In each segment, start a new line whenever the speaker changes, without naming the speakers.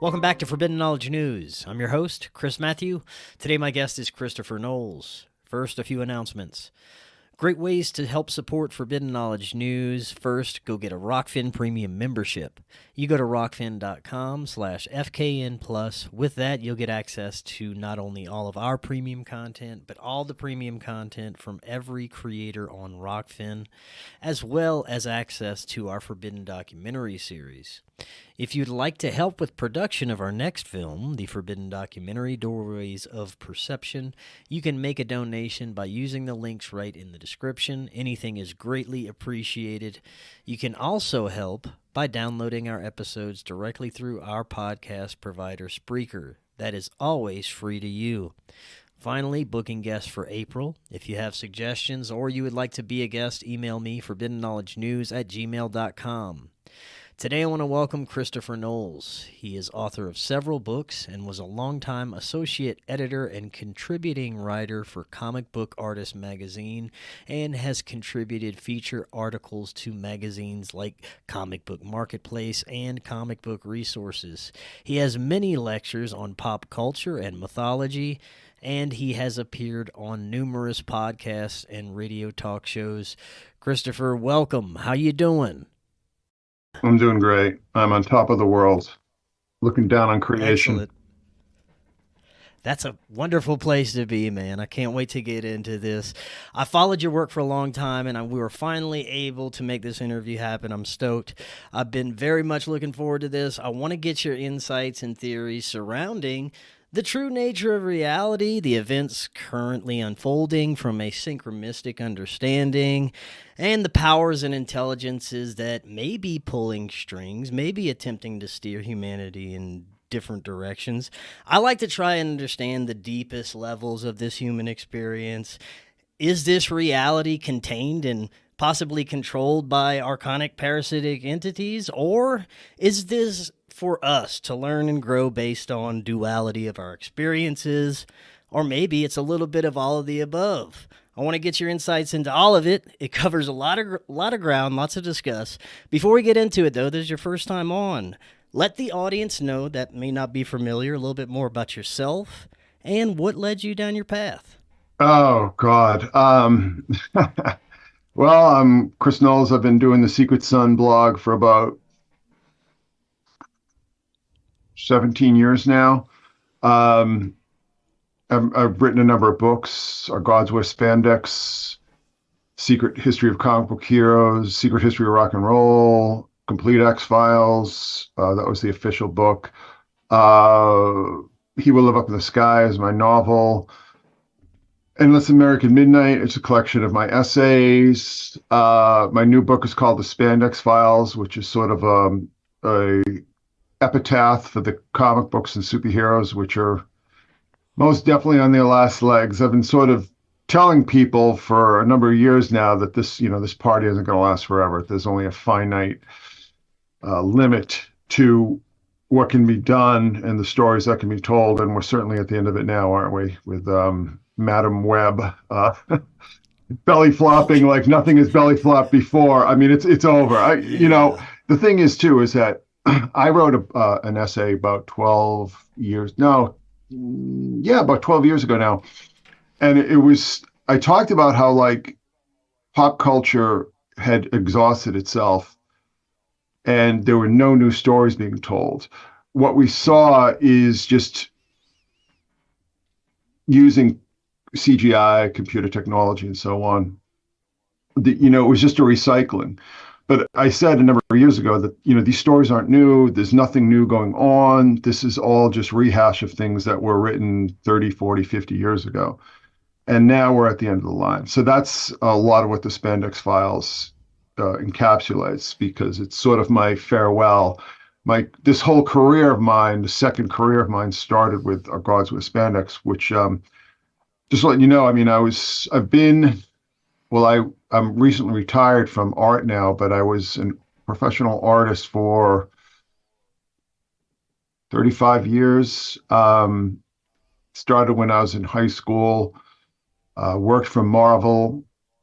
Welcome back to Forbidden Knowledge News. I'm your host, Chris Matthew. Today my guest is Christopher Knowles. First, a few announcements. Great ways to help support Forbidden Knowledge News. First, go get a Rokfin premium membership. You go to rokfin.com/FKN+. With that, you'll get access to not only all of our premium content, but all the premium content from every creator on Rokfin, as well as access to our Forbidden documentary series. If you'd like to help with production of our next film, the Forbidden documentary Doorways of Perception, you can make a donation by using the links right in the description. Anything is greatly appreciated. You can also help by downloading our episodes directly through our podcast provider, Spreaker. That is always free to you. Finally, booking guests for April. If you have suggestions or you would like to be a guest, email me, forbiddenknowledgenews@gmail.com. Today I want to welcome Christopher Knowles. He is author of several books and was a longtime associate editor and contributing writer for Comic Book Artist magazine and has contributed feature articles to magazines like Comic Book Marketplace and Comic Book Resources. He has many lectures on pop culture and mythology, and he has appeared on numerous podcasts and radio talk shows. Christopher, welcome. How you doing?
I'm doing great. I'm on top of the world, looking down on creation.
Excellent. That's a wonderful place to be, man. I can't wait to get into this. I followed your work for a long time, and we were finally able to make this interview happen. I'm stoked. I've been very much looking forward to this. I want to get your insights and theories surrounding the true nature of reality, the events currently unfolding from a synchromistic understanding, and the powers and intelligences that may be pulling strings, may be attempting to steer humanity in different directions. I like to try and understand the deepest levels of this human experience. Is this reality contained and possibly controlled by archonic parasitic entities, or is this for us to learn and grow based on duality of our experiences? Or maybe it's a little bit of all of the above. I want to get your insights into all of it. It covers a lot of ground, lots to discuss. Before we get into it, though, this is your first time on. Let the audience know that may not be familiar a little bit more about yourself and what led you down your path.
Oh, God. Well, I'm Chris Knowles. I've been doing the Secret Sun blog for about 17 years now. I've written a number of books: Our Gods Wear Spandex, Secret History of Comic Book Heroes, Secret History of Rock and Roll, Complete X-Files. That was the official book. He Will Live Up in the Sky is my novel. Endless American Midnight, it's a collection of my essays. My new book is called The Spandex Files, which is sort of a epitaph for the comic books and superheroes, which are most definitely on their last legs. I've been sort of telling people for a number of years now that this party isn't going to last forever. There's only a finite limit to what can be done and the stories that can be told, and we're certainly at the end of it now, aren't we? With Madam Web belly flopping like nothing has belly flopped before. I mean, it's over. The thing is too is that I wrote an essay about 12 years. No, yeah, about 12 years ago now. And I talked about how like pop culture had exhausted itself and there were no new stories being told. What we saw is just using CGI, computer technology, and so on. It was just a recycling. But I said a number of years ago that, these stories aren't new. There's nothing new going on. This is all just rehash of things that were written 30, 40, 50 years ago. And now we're at the end of the line. So that's a lot of what the Spandex Files encapsulates, because it's sort of my farewell. This whole career of mine, the second career of mine, started with Our Gods with Spandex, which just letting you know, I mean, I'm recently retired from art now, but I was a professional artist for 35 years. Started when I was in high school, worked for Marvel,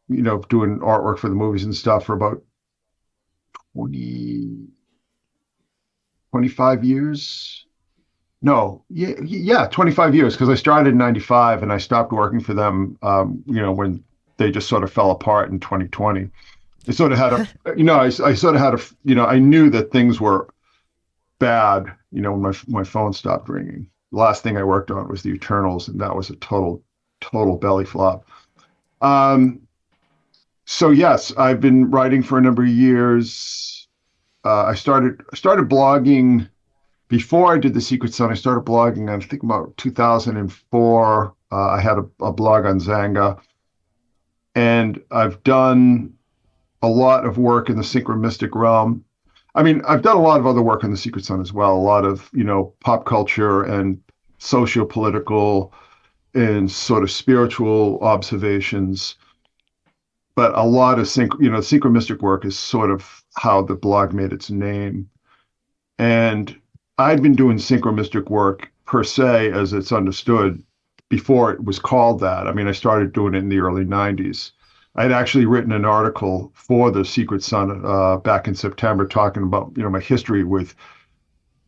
doing artwork for the movies and stuff for about 25 years. No, yeah, 25 years, because I started in 95 and I stopped working for them, when they just sort of fell apart in 2020. I sort of had I sort of had I knew that things were bad, when my phone stopped ringing. The last thing I worked on was the Eternals, and that was a total belly flop. Um, so yes, I've been writing for a number of years. I started blogging before I did The Secret Sun. I started blogging, I think about 2004. I had a blog on Zanga, and I've done a lot of work in the synchromistic realm. I mean, I've done a lot of other work on The Secret Sun as well, a lot of, pop culture and socio-political and sort of spiritual observations. But a lot of synchromistic work is sort of how the blog made its name. And I'd been doing synchromistic work per se, as it's understood, before it was called that. I mean, I started doing it in the early 90s. I had actually written an article for the Secret Sun back in September, talking about my history with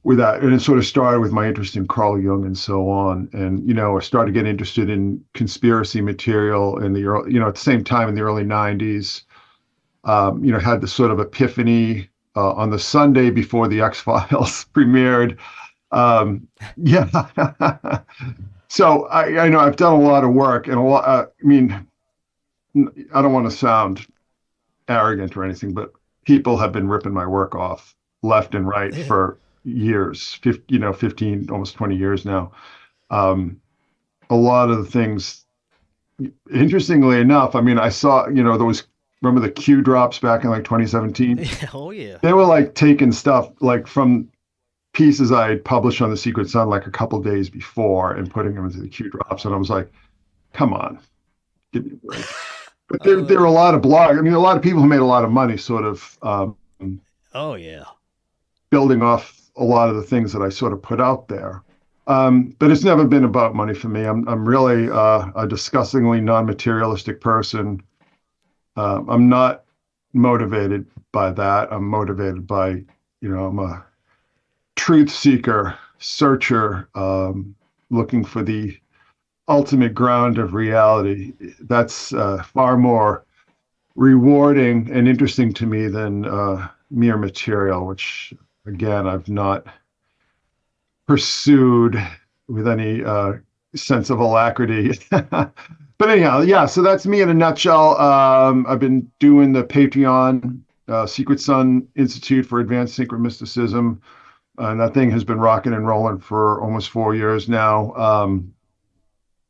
that, and it sort of started with my interest in Carl Jung and so on. And I started getting interested in conspiracy material in the early, at the same time in the early 90s. Had this sort of epiphany on the Sunday before the X-Files premiered. Yeah. So I know I've done a lot of work, and a lot. I mean, I don't want to sound arrogant or anything, but people have been ripping my work off left and right for years, 15, almost 20 years now. A lot of the things, interestingly enough, I mean, I saw, there was, remember the Q drops back in like 2017?
Oh, yeah.
They were like taking stuff like from pieces I had published on the Secret Sun like a couple days before and putting them into the Q drops. And I was like, come on, give me a break. But there were a lot of blogs. I mean, a lot of people who made a lot of money sort of
oh, yeah,
building off a lot of the things that I sort of put out there. But it's never been about money for me. I'm really a disgustingly non-materialistic person. I'm not motivated by that. I'm motivated by, I'm a truth seeker, searcher, looking for the ultimate ground of reality. That's far more rewarding and interesting to me than mere material, which again I've not pursued with any sense of alacrity. But anyhow, yeah, so that's me in a nutshell. I've been doing the Patreon Secret Sun Institute for Advanced Synchromysticism, and that thing has been rocking and rolling for almost 4 years now.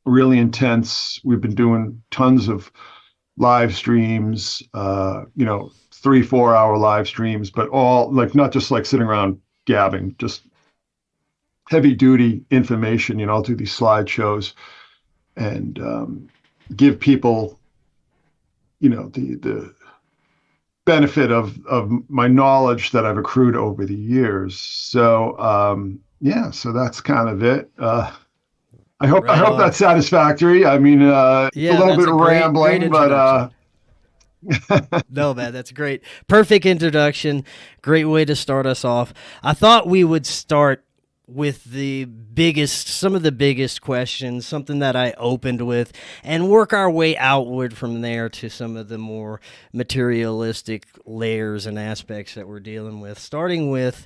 Really intense. We've been doing tons of live streams, 3-4 hour live streams, but all like not just like sitting around gabbing, just heavy duty information. I'll do these slideshows and give people, the benefit of my knowledge that I've accrued over the years. So yeah, so that's kind of it. I hope that's satisfactory. I mean, it's a little bit rambling, but
no, man, that's great. Perfect introduction. Great way to start us off. I thought we would start with some of the biggest questions, something that I opened with, and work our way outward from there to some of the more materialistic layers and aspects that we're dealing with. Starting with,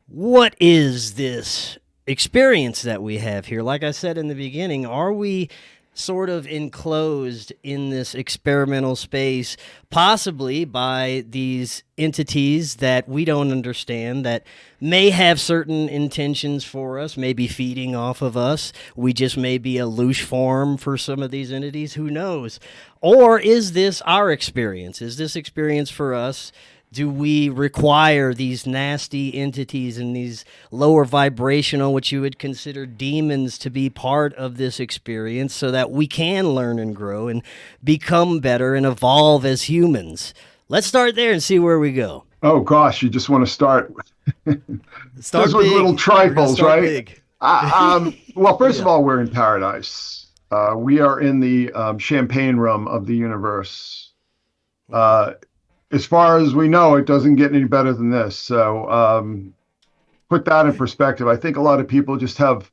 what is this experience that we have here? Like I said in the beginning, are we sort of enclosed in this experimental space, possibly by these entities that we don't understand, that may have certain intentions for us, maybe feeding off of us? We just may be a loose form for some of these entities, who knows? Or is this our experience? Is this experience for us? Do we require these nasty entities and these lower vibrational, what you would consider demons, to be part of this experience so that we can learn and grow and become better and evolve as humans? Let's start there and see where we go.
Oh gosh, you just want to start
Start
with little trifles, right?
Big.
Well, first of all, we're in paradise. We are in the champagne room of the universe. As far as we know, it doesn't get any better than this. So put that in perspective, I think a lot of people just have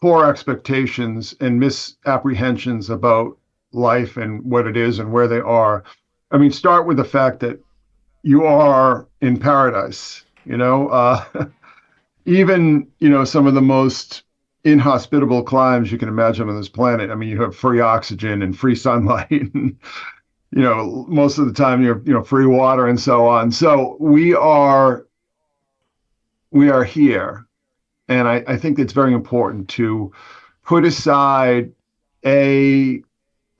poor expectations and misapprehensions about life and what it is and where they are. I mean, start with the fact that you are in paradise, even, some of the most inhospitable climes you can imagine on this planet. I mean, you have free oxygen and free sunlight and, most of the time free water and so on. So we are here. And I think it's very important to put aside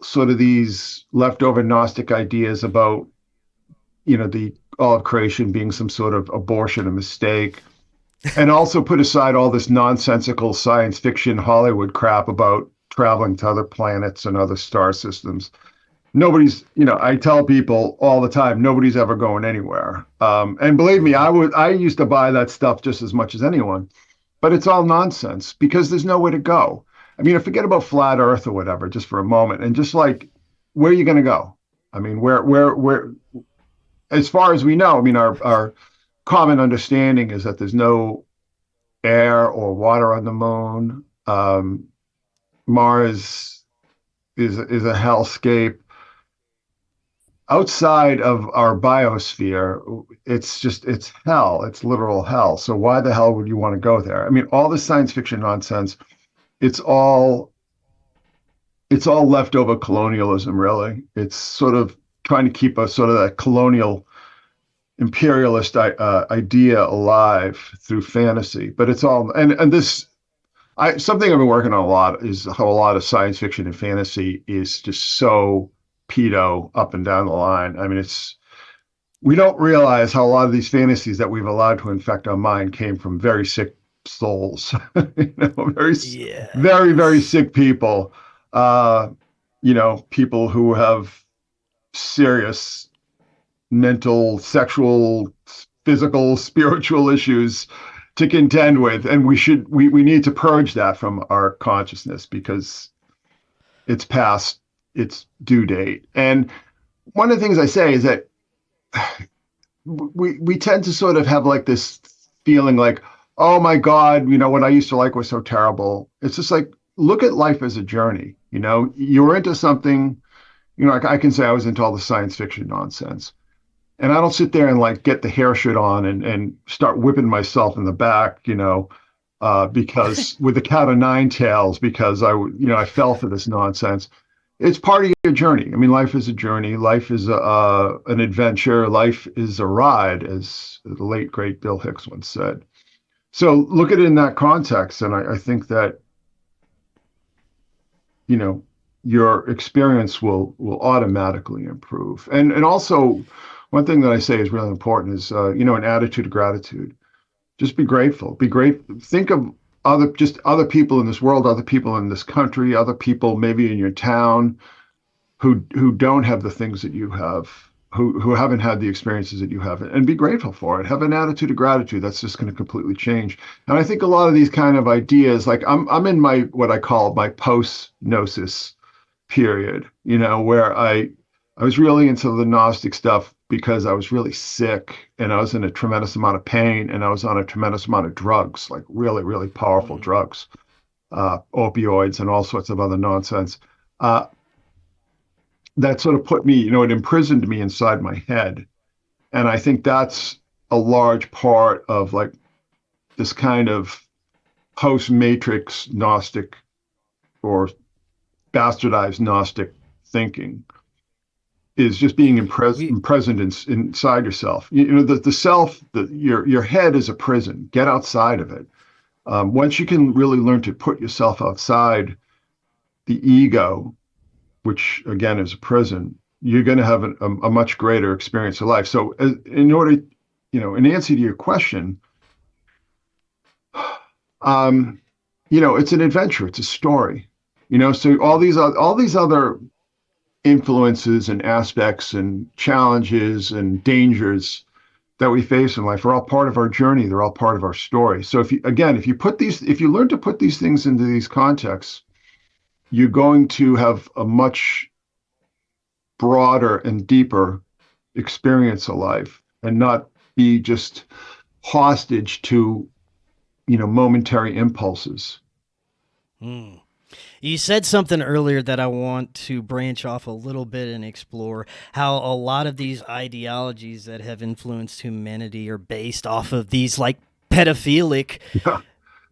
sort of these leftover Gnostic ideas about, the all of creation being some sort of abortion, a mistake, and also put aside all this nonsensical science fiction Hollywood crap about traveling to other planets and other star systems. Nobody's, I tell people all the time, nobody's ever going anywhere. And believe me, I used to buy that stuff just as much as anyone, but it's all nonsense because there's nowhere to go. I mean, forget about flat Earth or whatever, just for a moment, and just like, where are you going to go? I mean, where, as far as we know, I mean, our common understanding is that there's no air or water on the moon. Mars is a hellscape. Outside of our biosphere, it's hell. It's literal hell. So why the hell would you want to go there? I mean, all this science fiction nonsense, it's all leftover colonialism, really. It's sort of trying to keep a sort of that colonial imperialist idea alive through fantasy. But it's all, and this, something I've been working on a lot is how a lot of science fiction and fantasy is just so pedo up and down the line. I mean, we don't realize how a lot of these fantasies that we've allowed to infect our mind came from very sick souls, very, very sick people, people who have serious mental, sexual, physical, spiritual issues to contend with. And we need to purge that from our consciousness because it's past its due date. And one of the things I say is that we tend to sort of have like this feeling like, oh my God, what I used to like was so terrible. It's just like, look at life as a journey. You're into something, I can say I was into all the science fiction nonsense. And I don't sit there and like get the hair shit on and start whipping myself in the back, because with the cat o' nine tails, because I fell for this nonsense. It's part of your journey. I mean, life is a journey. Life is an adventure. Life is a ride, as the late, great Bill Hicks once said. So look at it in that context. And I think that, your experience will automatically improve. And also, one thing that I say is really important is, an attitude of gratitude. Just be grateful. Be great. Think of other people in this world, other people in this country, other people maybe in your town who don't have the things that you have, who haven't had the experiences that you have, and be grateful for it. Have an attitude of gratitude. That's just going to completely change. And I think a lot of these kind of ideas, like I'm in my, what I call my post-gnosis period, where I was really into the Gnostic stuff because I was really sick and I was in a tremendous amount of pain and I was on a tremendous amount of drugs, like really, really powerful drugs, opioids and all sorts of other nonsense. That sort of put me, it imprisoned me inside my head. And I think that's a large part of like this kind of post-matrix Gnostic or bastardized Gnostic thinking. Is just being present inside yourself. The self, your head is a prison. Get outside of it. Once you can really learn to put yourself outside the ego, which again is a prison, you're going to have a much greater experience of life. So, in order, in answer to your question, it's an adventure. It's a story. So all these other influences and aspects and challenges and dangers that we face in life are all part of our journey. They're all part of our story. So if you learn to put these things into these contexts, you're going to have a much broader and deeper experience of life and not be just hostage to momentary impulses.
You said something earlier that I want to branch off a little bit and explore how a lot of these ideologies that have influenced humanity are based off of these like pedophilic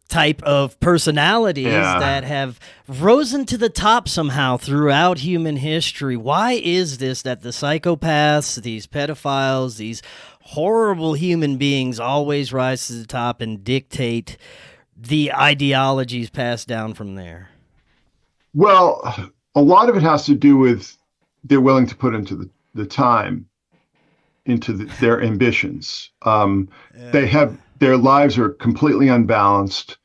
type of personalities
Yeah.
that have risen to the top somehow throughout human history. Why is this that the psychopaths, these pedophiles, these horrible human beings always rise to the top and dictate the ideologies passed down from there?
Well, a lot of it has to do with they're willing to put into the time into their ambitions. They have their lives are completely unbalanced.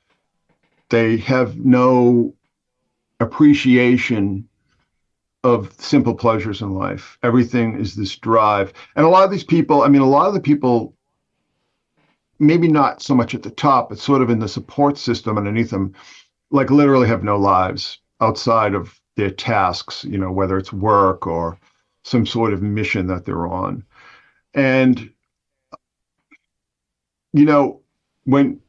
They have no appreciation of simple pleasures in life. Everything is this drive. And a lot of these people, I mean, a lot of the people, maybe not so much at the top, but sort of in the support system underneath them, like literally have no lives outside of their tasks, whether it's work or some sort of mission that they're on. And, when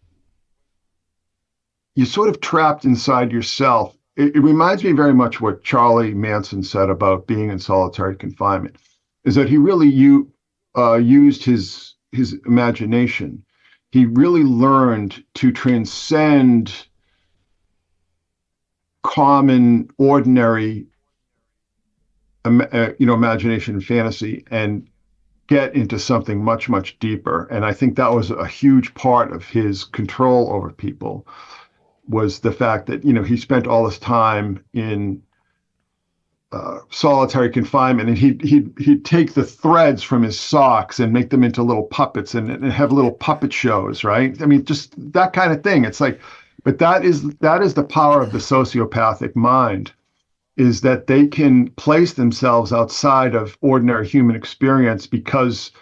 you're sort of trapped inside yourself, it reminds me very much what Charlie Manson said about being in solitary confinement, is that he really used his imagination. He really learned to transcend common, ordinary, imagination and fantasy and get into something much, much deeper. And I think that was a huge part of his control over people, was the fact that, he spent all this time in solitary confinement, and he'd take the threads from his socks and make them into little puppets and have little puppet shows, right? I mean, just that kind of thing. It's like, but that is the power of the sociopathic mind, is that they can place themselves outside of ordinary human experience because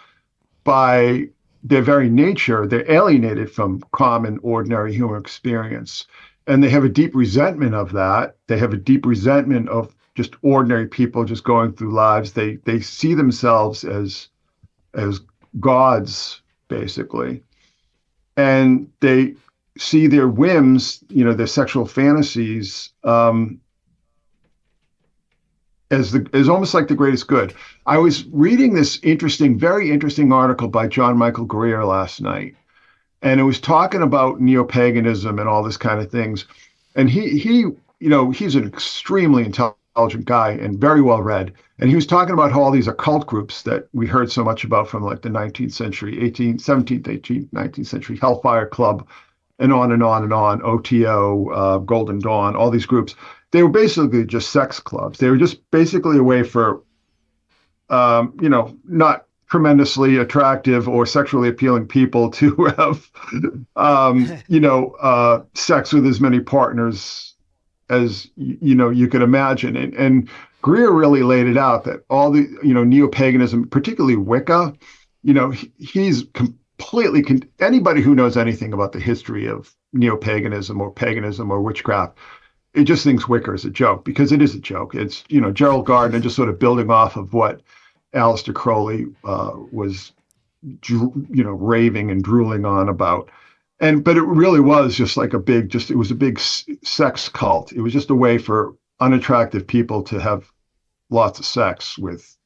by their very nature, they're alienated from common, ordinary human experience. And they have a deep resentment of that. They have a deep resentment of just ordinary people just going through lives. They see themselves as gods, basically. And they see their whims, their sexual fantasies, as almost like the greatest good. I was reading this very interesting article by John Michael Greer last night, and it was talking about neo-paganism and all this kind of things. And he's an extremely intelligent guy and very well read. And he was talking about how all these occult groups that we heard so much about from like the 19th century, 17th, 18th, 19th century, Hellfire Club, and on and on and on, OTO, Golden Dawn, all these groups, they were basically just sex clubs. They were just basically a way for, not tremendously attractive or sexually appealing people to have, sex with as many partners as, you could imagine. And Greer really laid it out that all the, neo-paganism, particularly Wicca, he's completely, anybody who knows anything about the history of neo-paganism or witchcraft, it just thinks Wicca is a joke, because it is a joke. It's, Gerald Gardner just sort of building off of what Aleister Crowley was, raving and drooling on about. But it really was just like it was a big sex cult. It was just a way for unattractive people to have lots of sex with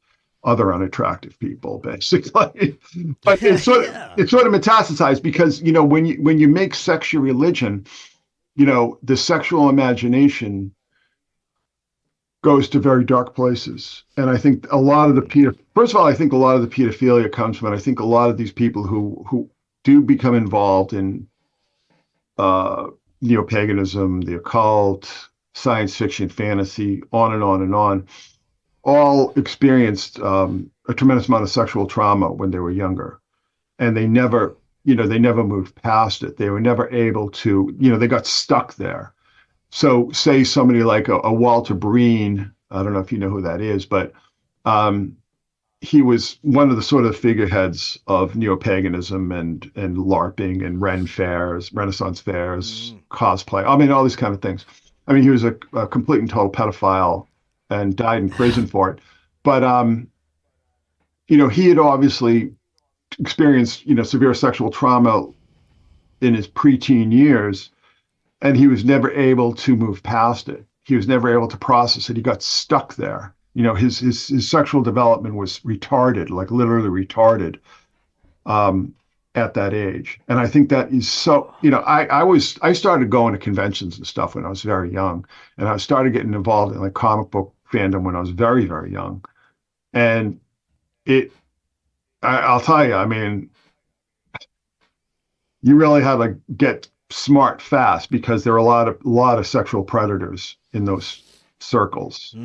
other unattractive people, basically. But it's sort of metastasized because, when you make sex your religion, the sexual imagination goes to very dark places. And I think a lot of the first of all, I think a lot of the pedophilia comes from it. I think a lot of these people who do become involved in neo-paganism, the occult, science fiction, fantasy, on and on and on, all experienced a tremendous amount of sexual trauma when they were younger. And they never moved past it. They were never able to, they got stuck there. So say somebody like a Walter Breen, I don't know if you know who that is, but he was one of the sort of figureheads of neo-paganism and LARPing and Renaissance fairs, cosplay. I mean, all these kind of things. I mean, he was a complete and total pedophile and died in prison for it. But, he had obviously experienced, severe sexual trauma in his preteen years, and he was never able to move past it. He was never able to process it. He got stuck there. His sexual development was retarded, like literally retarded, at that age. And I think that is so, I started going to conventions and stuff when I was very young, and I started getting involved in like comic book fandom when I was very, very young. And I'll tell you, I mean, you really had to get smart fast, because there are a lot of sexual predators in those circles.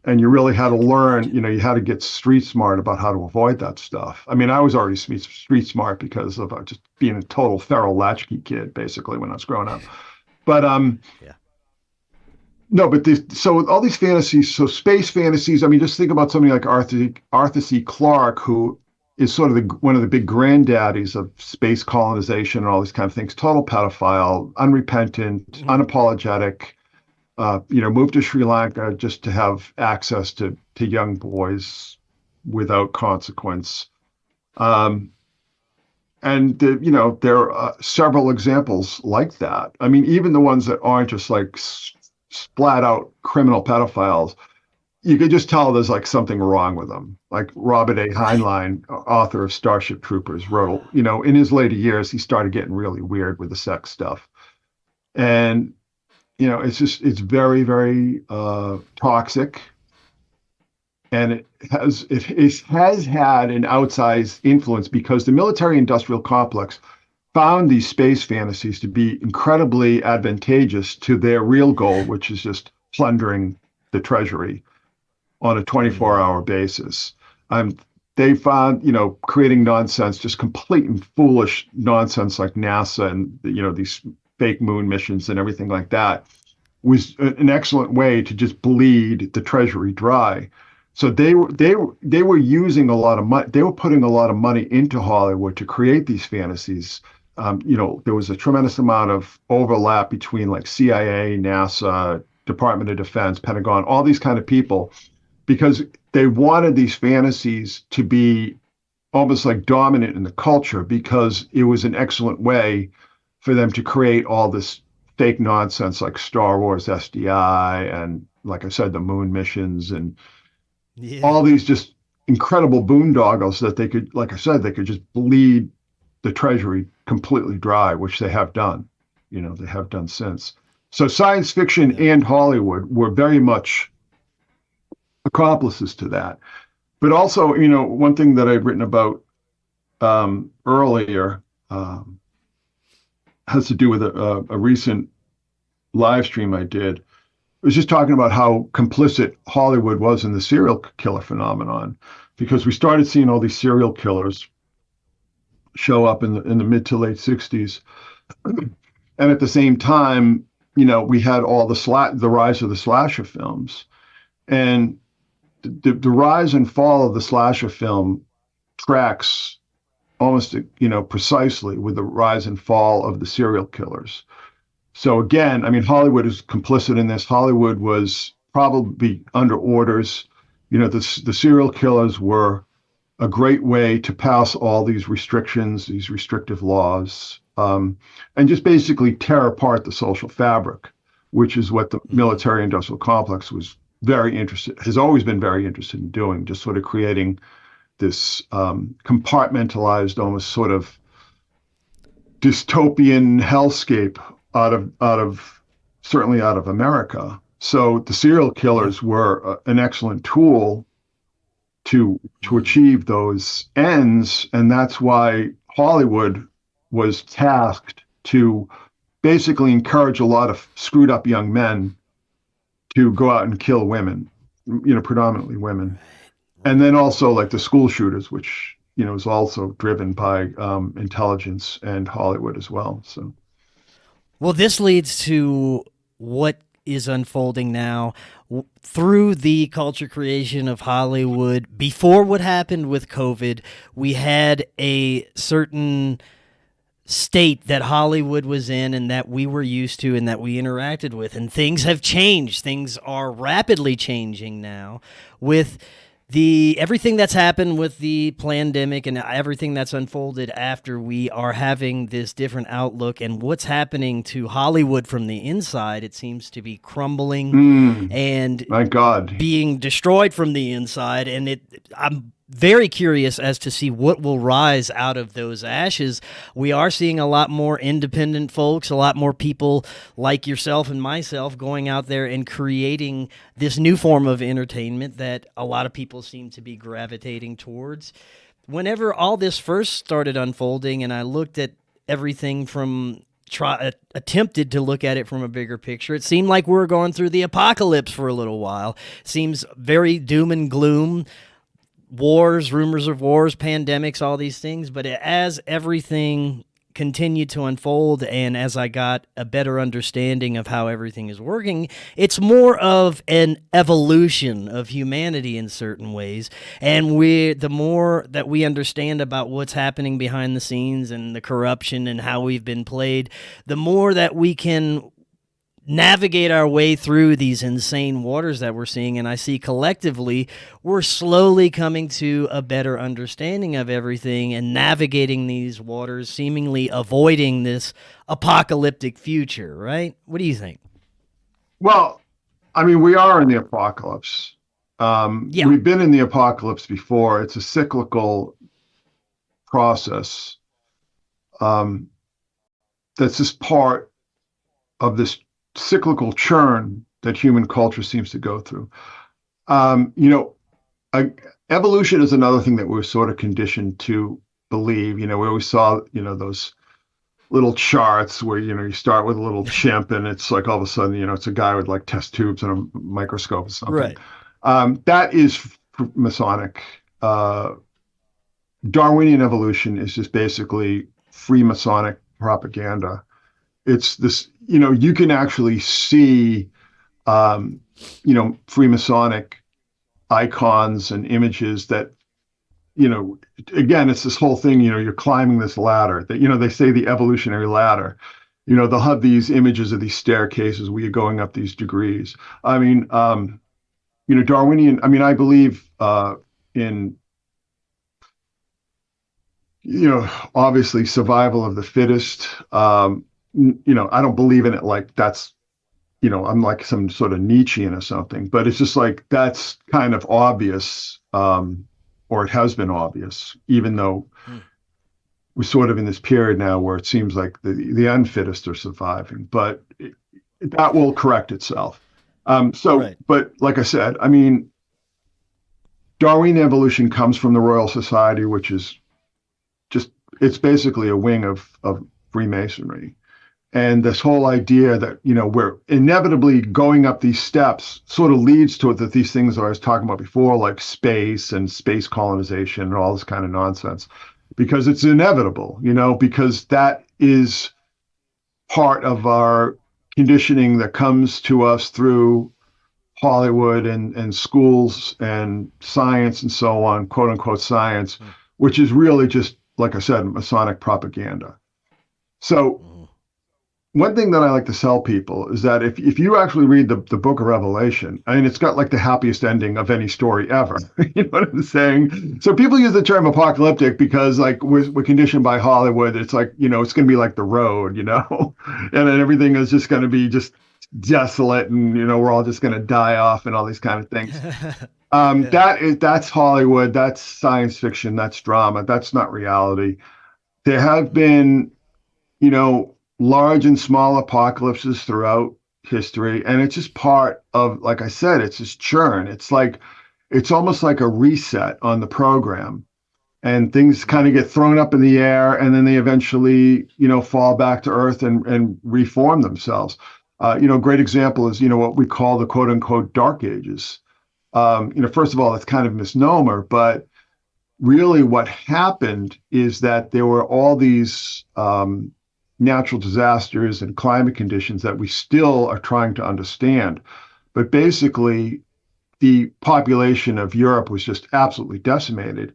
And you really had to learn, you had to get street smart about how to avoid that stuff. I mean, I was already street smart because of just being a total feral latchkey kid, basically, when I was growing up. But
yeah.
No, but so all these fantasies, so space fantasies. I mean, just think about somebody like Arthur C. Clarke, who is sort of one of the big granddaddies of space colonization and all these kind of things. Total pedophile, unrepentant, unapologetic. Moved to Sri Lanka just to have access to young boys without consequence. And there are several examples like that. I mean, even the ones that aren't just like splat out criminal pedophiles, you could just tell there's like something wrong with them. Like Robert A. Heinlein, author of Starship Troopers, wrote, in his later years, he started getting really weird with the sex stuff. And it's very, very toxic, and it has had an outsized influence because the military-industrial complex found these space fantasies to be incredibly advantageous to their real goal, which is just plundering the treasury on a 24-hour basis. They found, creating nonsense, just complete and foolish nonsense like NASA and these fake moon missions and everything like that was an excellent way to just bleed the treasury dry. So they were using a lot of money. They were putting a lot of money into Hollywood to create these fantasies. There was a tremendous amount of overlap between like CIA, NASA, Department of Defense, Pentagon, all these kind of people, because they wanted these fantasies to be almost like dominant in the culture, because it was an excellent way for them to create all this fake nonsense like Star Wars SDI and, like I said, the moon missions and all these just incredible boondoggles that they could, like I said, they could just bleed the treasury completely dry, which they have done. They have done since. So science fiction and Hollywood were very much accomplices to that. But also, one thing that I'd written about earlier, has to do with a recent live stream I did. It was just talking about how complicit Hollywood was in the serial killer phenomenon, because we started seeing all these serial killers show up in the mid to late 60s. And at the same time, we had all the rise of the slasher films. And the rise and fall of the slasher film tracks almost, precisely with the rise and fall of the serial killers. So again, I mean, Hollywood is complicit in this. Hollywood was probably under orders. The serial killers were a great way to pass all these restrictions, these restrictive laws, and just basically tear apart the social fabric, which is what the military-industrial complex was has always been very interested in doing, just sort of creating this compartmentalized, almost sort of dystopian hellscape certainly out of America. So the serial killers were an excellent tool to achieve those ends, and that's why Hollywood was tasked to basically encourage a lot of screwed up young men to go out and kill women, predominantly women. And then also like the school shooters, which, is also driven by intelligence and Hollywood as well. So,
well, this leads to what is unfolding now through the culture creation of Hollywood. Before what happened with COVID, we had a certain state that Hollywood was in and that we were used to and that we interacted with, and things have changed. Things are rapidly changing now with everything that's happened with the pandemic and everything that's unfolded after, we are having this different outlook, and what's happening to Hollywood from the inside, it seems to be crumbling and
my God,
being destroyed from the inside. And I'm very curious as to see what will rise out of those ashes. We are seeing a lot more independent folks, a lot more people like yourself and myself going out there and creating this new form of entertainment that a lot of people seem to be gravitating towards. Whenever all this first started unfolding and I looked at everything from attempted to look at it from a bigger picture, it seemed like we were going through the apocalypse for a little while. Seems very doom and gloom. Wars, rumors of wars, pandemics, all these things. But as everything continued to unfold and as I got a better understanding of how everything is working, it's more of an evolution of humanity in certain ways. And the more that we understand about what's happening behind the scenes and the corruption and how we've been played, the more that we can navigate our way through these insane waters that we're seeing. And I see collectively we're slowly coming to a better understanding of everything and navigating these waters, seemingly avoiding this apocalyptic future, right? What do you think?
Well, I mean, we are in the apocalypse. We've been in the apocalypse before. It's a cyclical process. That's just part of this cyclical churn that human culture seems to go through. Evolution is another thing that we're sort of conditioned to believe. We always saw, those little charts where, you start with a little chimp and it's like all of a sudden, it's a guy with like test tubes and a microscope or something.
Right.
That is Masonic. Darwinian evolution is just basically Freemasonic propaganda. It's this, you can actually see, Freemasonic icons and images that, again, it's this whole thing, you're climbing this ladder that, they say the evolutionary ladder, they'll have these images of these staircases where you're going up these degrees. I mean, Darwinian, I believe in, obviously survival of the fittest. I don't believe in it like that's, I'm like some sort of Nietzschean or something, but it's just like that's kind of obvious, or it has been obvious, even though we're sort of in this period now where it seems like the unfittest are surviving, but that will correct itself. Right. But like I said, Darwinian evolution comes from the Royal Society, which is it's basically a wing of Freemasonry. And this whole idea that, we're inevitably going up these steps sort of leads to it, that these things I was talking about before, like space and space colonization and all this kind of nonsense, because it's inevitable, because that is part of our conditioning that comes to us through Hollywood and schools and science and so on, quote unquote science, which is really just, like I said, Masonic propaganda. So one thing that I like to tell people is that if you actually read the book of Revelation, it's got like the happiest ending of any story ever. You know what I'm saying? So people use the term apocalyptic because like we're conditioned by Hollywood. It's like, it's going to be like The Road, and then everything is just going to be just desolate and, we're all just going to die off and all these kind of things. That's Hollywood. That's science fiction. That's drama. That's not reality. There have been, large and small apocalypses throughout history. And it's just part of, like I said, it's just churn. It's almost like a reset on the program, and things kind of get thrown up in the air and then they eventually, fall back to earth and reform themselves. Great example is, what we call the quote unquote dark ages. First of all, that's kind of a misnomer, but really what happened is that there were all these, natural disasters and climate conditions that we still are trying to understand. But basically, the population of Europe was just absolutely decimated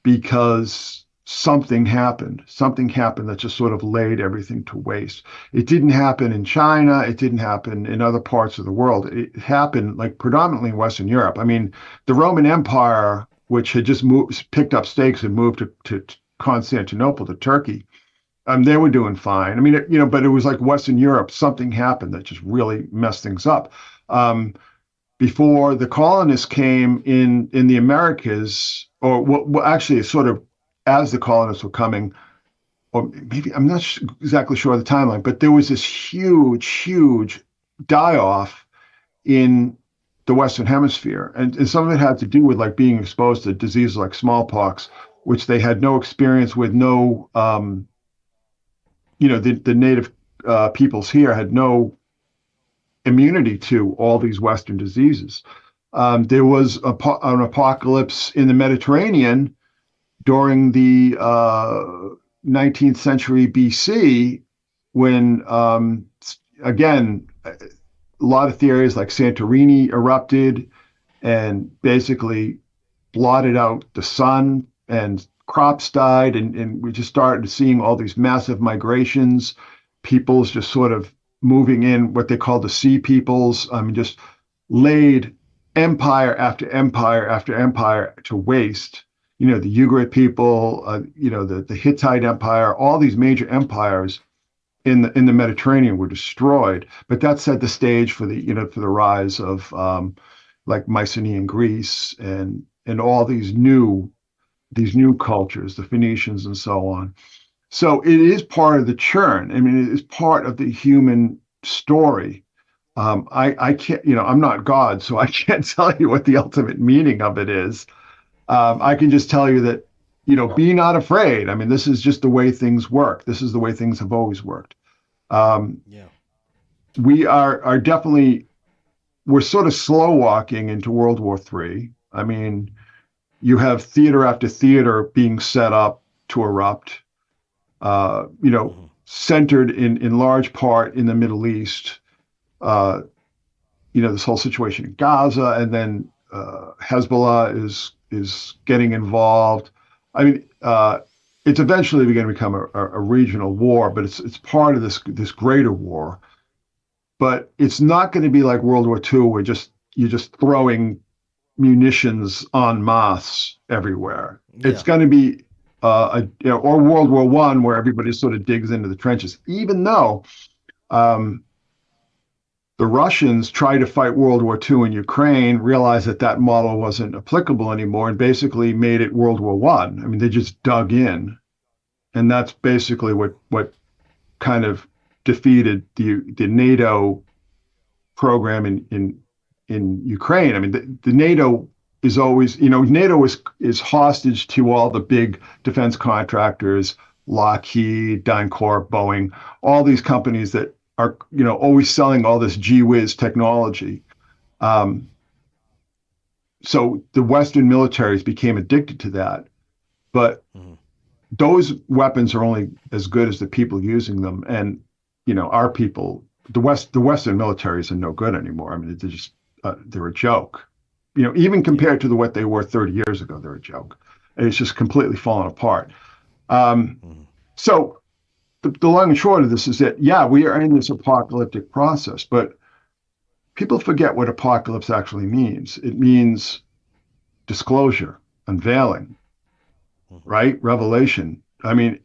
because something happened. Something happened that just sort of laid everything to waste. It didn't happen in China. It didn't happen in other parts of the world. It happened like predominantly in Western Europe. I mean, the Roman Empire, which had just picked up stakes and moved to Constantinople, to Turkey, they were doing fine. I mean, but it was like Western Europe, something happened that just really messed things up. Before the colonists came in the Americas, or well, actually, sort of as the colonists were coming, or maybe I'm not exactly sure of the timeline, but there was this huge die-off in the Western Hemisphere, and some of it had to do with like being exposed to diseases like smallpox, which they had no experience with, no, the native peoples here had no immunity to all these Western diseases. There was an apocalypse in the Mediterranean during the 19th century BC, when, again, a lot of theories like Santorini erupted and basically blotted out the sun, and crops died, and we just started seeing all these massive migrations, peoples just sort of moving in, what they call the sea peoples. I mean, just laid empire after empire after empire to waste. The Ugarit people, the Hittite Empire, all these major empires in the Mediterranean were destroyed. But that set the stage for the rise of like Mycenaean Greece and all these new cultures, the Phoenicians and so on. So it is part of the churn. I mean, it is part of the human story. I can't, I'm not God, so I can't tell you what the ultimate meaning of it is. I can just tell you that, be not afraid. I mean, this is just the way things work. This is the way things have always worked.
Yeah.
We are definitely, we're sort of slow walking into World War III. I mean, you have theater after theater being set up to erupt, centered in large part in the Middle East. This whole situation in Gaza, and then Hezbollah is getting involved. I mean, it's eventually going to become a regional war, but it's part of this greater war. But it's not going to be like World War II, where you're just throwing munitions en masse everywhere. Yeah. It's going to be or World War I, where everybody sort of digs into the trenches. Even though the Russians tried to fight World War II in Ukraine, realized that model wasn't applicable anymore, and basically made it World War I. I mean, they just dug in, and that's basically what kind of defeated the NATO program in Ukraine. I mean, the NATO is always, NATO is hostage to all the big defense contractors, Lockheed, DynCorp, Boeing, all these companies that are, always selling all this gee whiz technology. So the Western militaries became addicted to that, but those weapons are only as good as the people using them. And, our people, the Western militaries are no good anymore. I mean, they're a joke. Even compared to what they were 30 years ago, they're a joke. And it's just completely fallen apart. So the long and short of this is that, yeah, we are in this apocalyptic process, but people forget what apocalypse actually means. It means disclosure, unveiling, right? Revelation. I mean,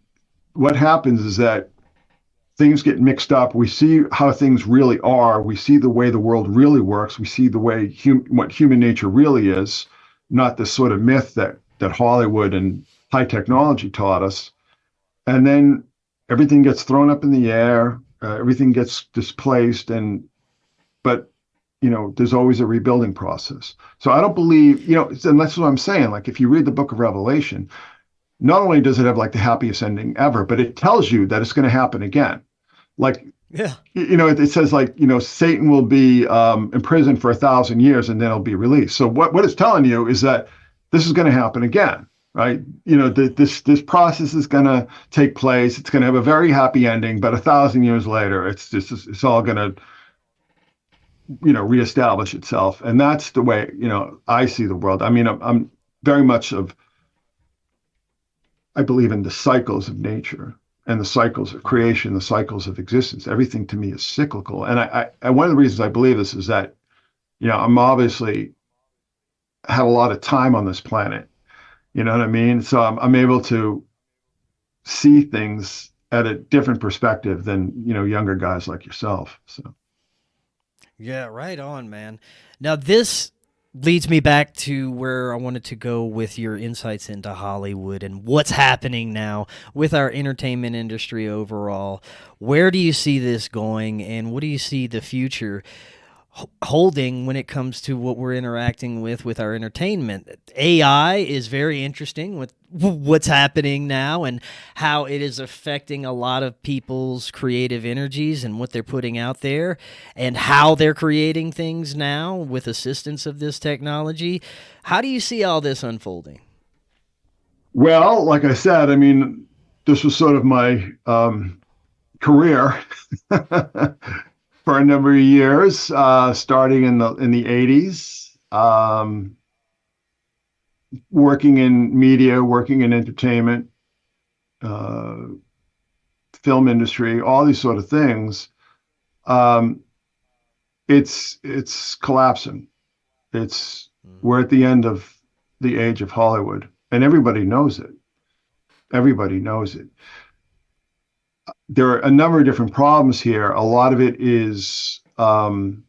what happens is that things get mixed up. We see how things really are. We see the way the world really works. We see the way what human nature really is, not this sort of myth that Hollywood and high technology taught us. And then everything gets thrown up in the air. Everything gets displaced. But there's always a rebuilding process. So I don't believe, and that's what I'm saying. Like, if you read the book of Revelation, not only does it have like the happiest ending ever, but it tells you that it's going to happen again. Like, yeah, it says like, Satan will be imprisoned for 1,000 years and then he'll be released. So what it's telling you is that this is going to happen again, right? This process is going to take place. It's going to have a very happy ending, but 1,000 years later, it's all going to, reestablish itself. And that's the way, I see the world. I mean, I'm very much I believe in the cycles of nature and the cycles of creation, the cycles of existence. Everything to me is cyclical. And one of the reasons I believe this is that, I'm obviously had a lot of time on this planet. You know what I mean? So I'm able to see things at a different perspective than, younger guys like yourself. So.
Yeah, right on, man. Now, this leads me back to where I wanted to go with your insights into Hollywood and what's happening now with our entertainment industry overall. Where do you see this going, and what do you see the future holding when it comes to what we're interacting with our entertainment? AI is very interesting with what's happening now and how it is affecting a lot of people's creative energies and what they're putting out there and how they're creating things now with assistance of this technology. How do you see all this unfolding?
Well, like I said, I mean, this was sort of my career for a number of years, starting in the 80s, working in media, working in entertainment, film industry, all these sort of things. It's collapsing. We're at the end of the age of Hollywood, and everybody knows it. Everybody knows it. There are a number of different problems here. A lot of it is the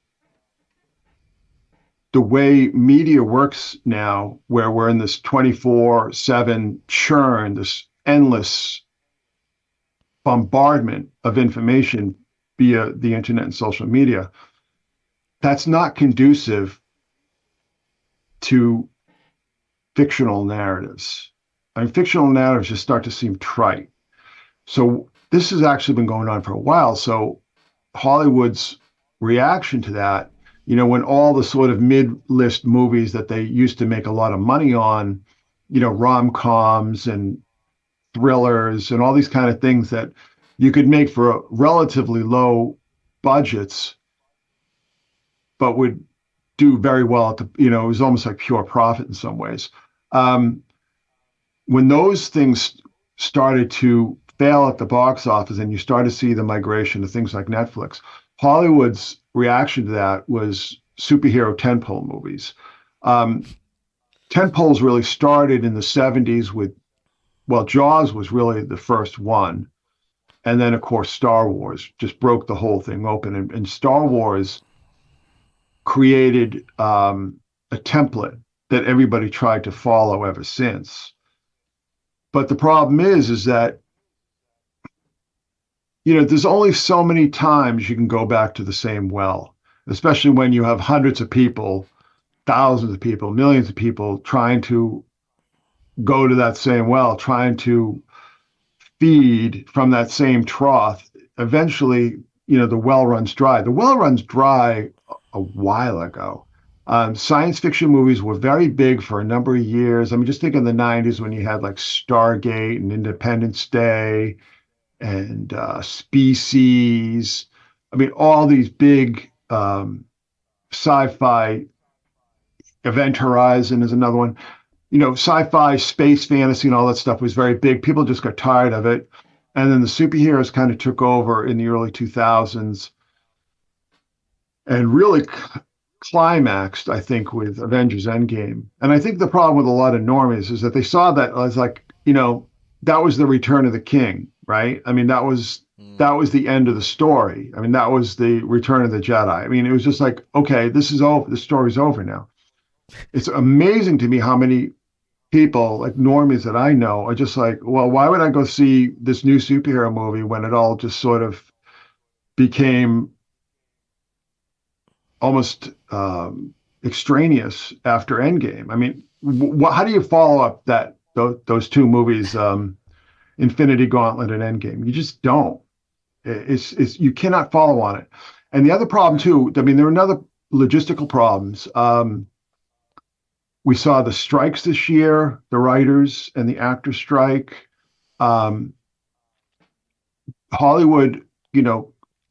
way media works now, where we're in this 24/7 churn, this endless bombardment of information via the internet and social media. That's not conducive to fictional narratives. I mean, fictional narratives just start to seem trite. So this has actually been going on for a while. So Hollywood's reaction to that, when all the sort of mid-list movies that they used to make a lot of money on, rom-coms and thrillers and all these kind of things that you could make for relatively low budgets, but would do very well it was almost like pure profit in some ways. When those things started to fail at the box office and you start to see the migration to things like Netflix, Hollywood's reaction to that was superhero tentpole movies. Tentpoles really started in the 70s with, Jaws was really the first one. And then, of course, Star Wars just broke the whole thing open. And Star Wars created a template that everybody tried to follow ever since. But the problem is that there's only so many times you can go back to the same well, especially when you have hundreds of people, thousands of people, millions of people trying to go to that same well, trying to feed from that same trough. Eventually, the well runs dry. The well runs dry a while ago. Science fiction movies were very big for a number of years. I mean, just think in the 90s when you had like Stargate and Independence Day and Species. I mean, all these big sci-fi. Event Horizon is another one. Sci-fi, space fantasy, and all that stuff was very big. People just got tired of it. And then the superheroes kind of took over in the early 2000s and really climaxed, I think, with Avengers Endgame. And I think the problem with a lot of normies is that they saw that as like, that was the return of the king, right? I mean, that was the end of the story. I mean, that was the return of the Jedi. I mean, it was just like, okay, this is over. The story's over now. It's amazing to me how many people, like normies that I know, are just like, well, why would I go see this new superhero movie when it all just sort of became almost extraneous after Endgame? I mean, how do you follow up those two movies, Infinity Gauntlet and Endgame? You just don't. It's you cannot follow on it. And the other problem too, I mean, there are other logistical problems. We saw the strikes this year, the writers and the actors strike. Hollywood,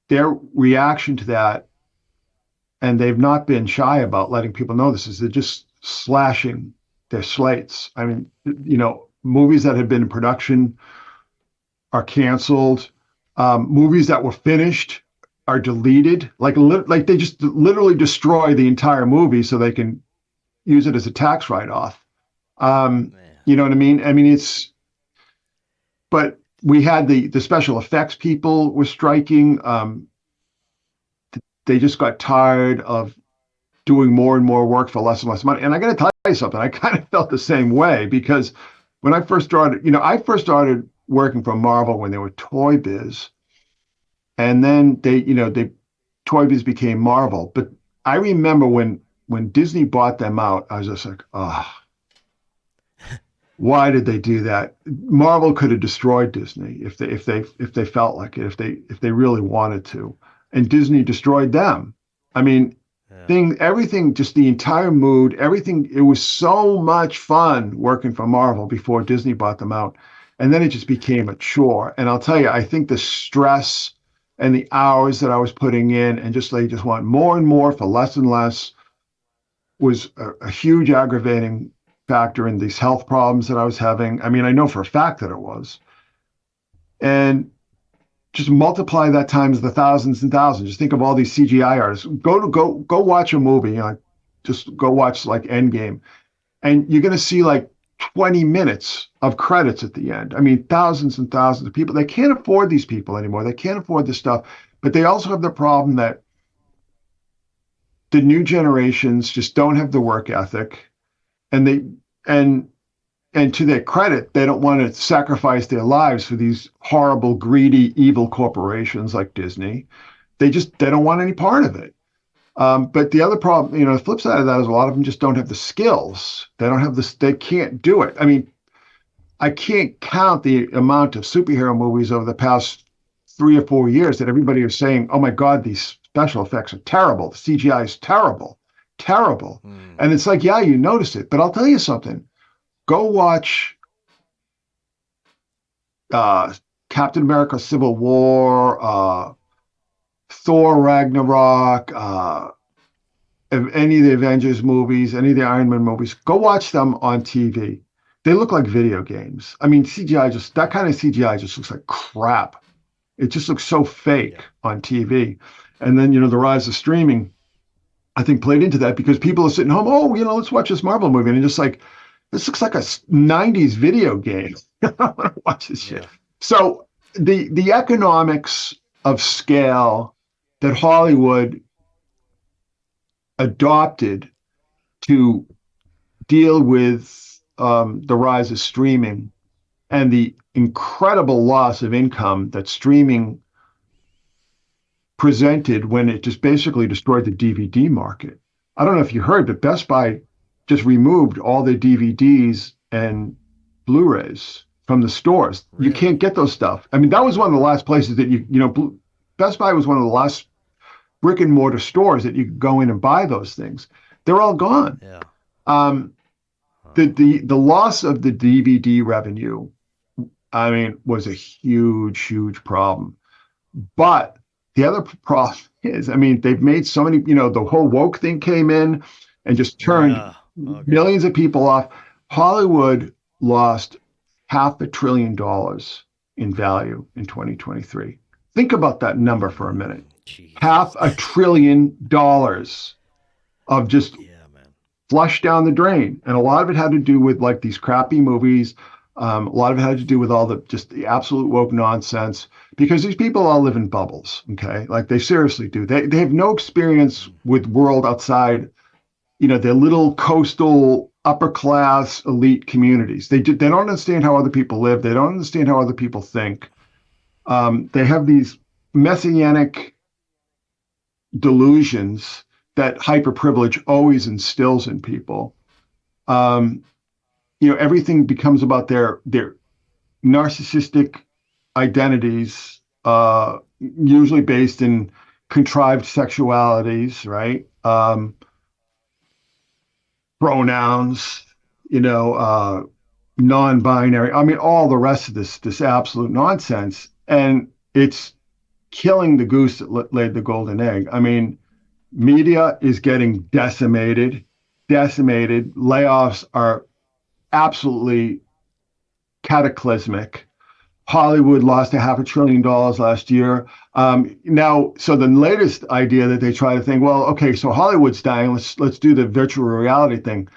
their reaction to that, and they've not been shy about letting people know this, is they're just slashing their slates. I mean, movies that had been in production are canceled. Movies that were finished are deleted. Like they just literally destroy the entire movie so they can use it as a tax write-off. You know what I mean? I mean, but we had the special effects people were striking. They just got tired of doing more and more work for less and less money. And I got to tell you something, I kind of felt the same way, because when I first started, I first started working for Marvel when they were Toy Biz. And then Toy Biz became Marvel. But I remember when Disney bought them out, I was just like, oh, why did they do that? Marvel could have destroyed Disney if they felt like it, if they really wanted to. And Disney destroyed them. I mean, everything, just the entire mood, everything. It was so much fun working for Marvel before Disney bought them out. And then it just became a chore. And I'll tell you, I think the stress and the hours that I was putting in, and they just want more and more for less and less, was a huge aggravating factor in these health problems that I was having. I mean, I know for a fact that it was. And just multiply that times the thousands and thousands. Just think of all these CGI artists. Go watch a movie. Just go watch like Endgame, and you're going to see like 20 minutes of credits at the end. I mean, thousands and thousands of people. They can't afford these people anymore. They can't afford this stuff. But they also have the problem that the new generations just don't have the work ethic, and to their credit, they don't want to sacrifice their lives for these horrible, greedy, evil corporations like Disney. They don't want any part of it. But the other problem, the flip side of that is a lot of them just don't have the skills. They don't have this. They can't do it. I mean, I can't count the amount of superhero movies over the past 3 or 4 years that everybody is saying, "Oh my God, these special effects are terrible. The CGI is terrible, terrible." And it's like, yeah, you notice it, but I'll tell you something. Go watch Captain America: Civil War, Thor: Ragnarok, any of the Avengers movies, any of the Iron Man movies. Go watch them on TV. They look like video games. I mean, that kind of CGI just looks like crap. It just looks so fake on TV. And then, the rise of streaming, I think, played into that, because people are sitting home, let's watch this Marvel movie. And just like, this looks like a 90s video game. I want to watch this shit. So the economics of scale that Hollywood adopted to deal with the rise of streaming and the incredible loss of income that streaming presented when it just basically destroyed the DVD market. I don't know if you heard, but Best Buy just removed all their DVDs and Blu-rays from the stores. Really? You can't get those stuff. I mean, that was one of the last places that Best Buy was one of the last brick and mortar stores that you could go in and buy those things. They're all gone.
Yeah.
The loss of the DVD revenue, I mean, was a huge, huge problem. But the other problem is, I mean, they've made so many, the whole woke thing came in and just turned millions of people off. Hollywood lost $500 billion in value in 2023. Think about that number for a minute. Jeez. $500 billion of just flushed down the drain. And a lot of it had to do with like these crappy movies. A lot of it had to do with all the absolute woke nonsense, because these people all live in bubbles. Okay. Like they seriously do. They have no experience with world outside, their little coastal upper class elite communities. They don't understand how other people live. They don't understand how other people think. They have these messianic delusions that hyperprivilege always instills in people. Everything becomes about their narcissistic identities, usually based in contrived sexualities, right? Pronouns, non-binary. I mean, all the rest of this absolute nonsense. And it's killing the goose that laid the golden egg. I mean, media is getting decimated. Layoffs are absolutely cataclysmic. Hollywood lost $500 billion last year. Now, so the latest idea that they try to think, well, okay, so Hollywood's dying. Let's do the virtual reality thing.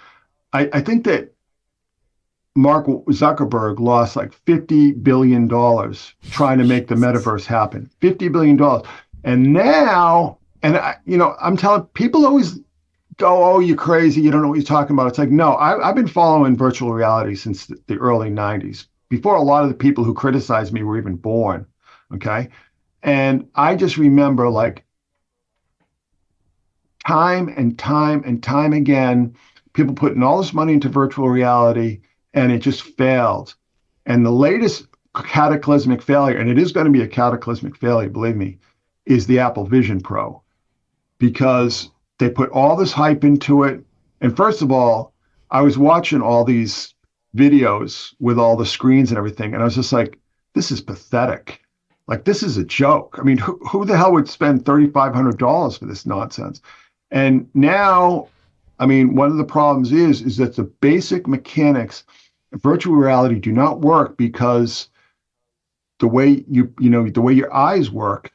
I think that Mark Zuckerberg lost like $50 billion trying to make the metaverse happen. $50 billion. And now, I'm telling people always go, oh, you're crazy. You don't know what you're talking about. It's like, no, I've been following virtual reality since the early 90s, before a lot of the people who criticized me were even born. Okay. And I just remember like time and time and time again, people putting all this money into virtual reality and it just failed. And the latest cataclysmic failure, and it is going to be a cataclysmic failure, believe me, is the Apple Vision Pro, because they put all this hype into it. And first of all, I was watching all these videos with all the screens and everything, and I was just like, this is pathetic. Like, this is a joke. I mean, who the hell would spend $3,500 for this nonsense? And now, I mean, one of the problems is that the basic mechanics of virtual reality do not work, because the way the way your eyes work,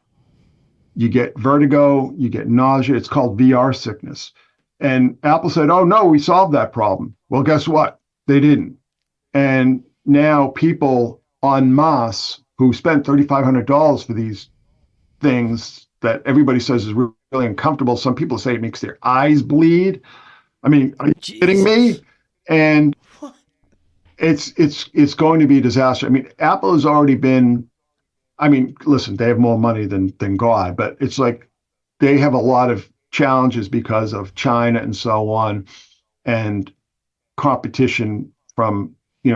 you get vertigo, you get nausea. It's called VR sickness. And Apple said, oh, no, we solved that problem. Well, guess what? They didn't. And now people en masse who spent $3,500 for these things that everybody says is really uncomfortable. Some people say it makes their eyes bleed. I mean, are you kidding me? And it's going to be a disaster. I mean, Apple has already been, I mean, listen, they have more money than God, but it's like they have a lot of challenges because of China and so on, and competition from,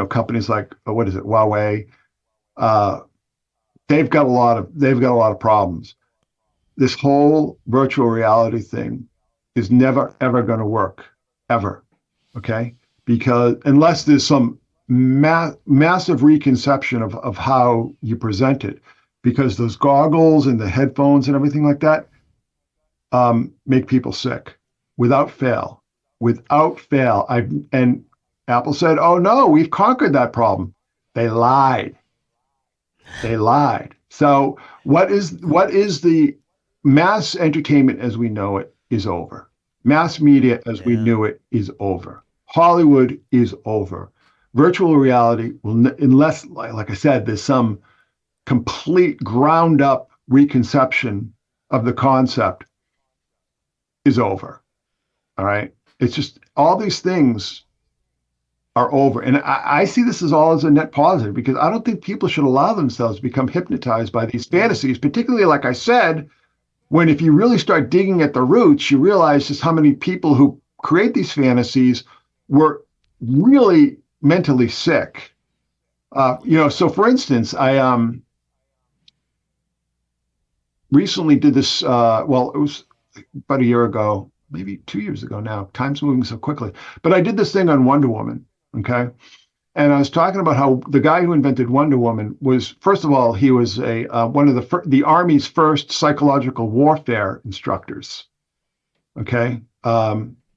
companies like, what is it, Huawei. They've got a lot of problems. This whole virtual reality thing is never ever going to work, ever. Okay, because unless there's some massive reconception of how you present it, because those goggles and the headphones and everything like that make people sick without fail. And Apple said, oh no, we've conquered that problem. They lied. So what is the mass entertainment as we know it is over. Mass media as we knew it is over. Hollywood is over. Virtual reality will, unless, like I said, there's some complete ground up reconception of the concept, is over. All right. It's just all these things are over. And I see this as a net positive, because I don't think people should allow themselves to become hypnotized by these fantasies, particularly, like I said, when if you really start digging at the roots, you realize just how many people who create these fantasies were really mentally sick. So for instance, I recently did this, it was about a year ago, maybe 2 years ago now. Time's moving so quickly. But I did this thing on Wonder Woman, okay? And I was talking about how the guy who invented Wonder Woman was, first of all, he was one of the Army's first psychological warfare instructors, okay,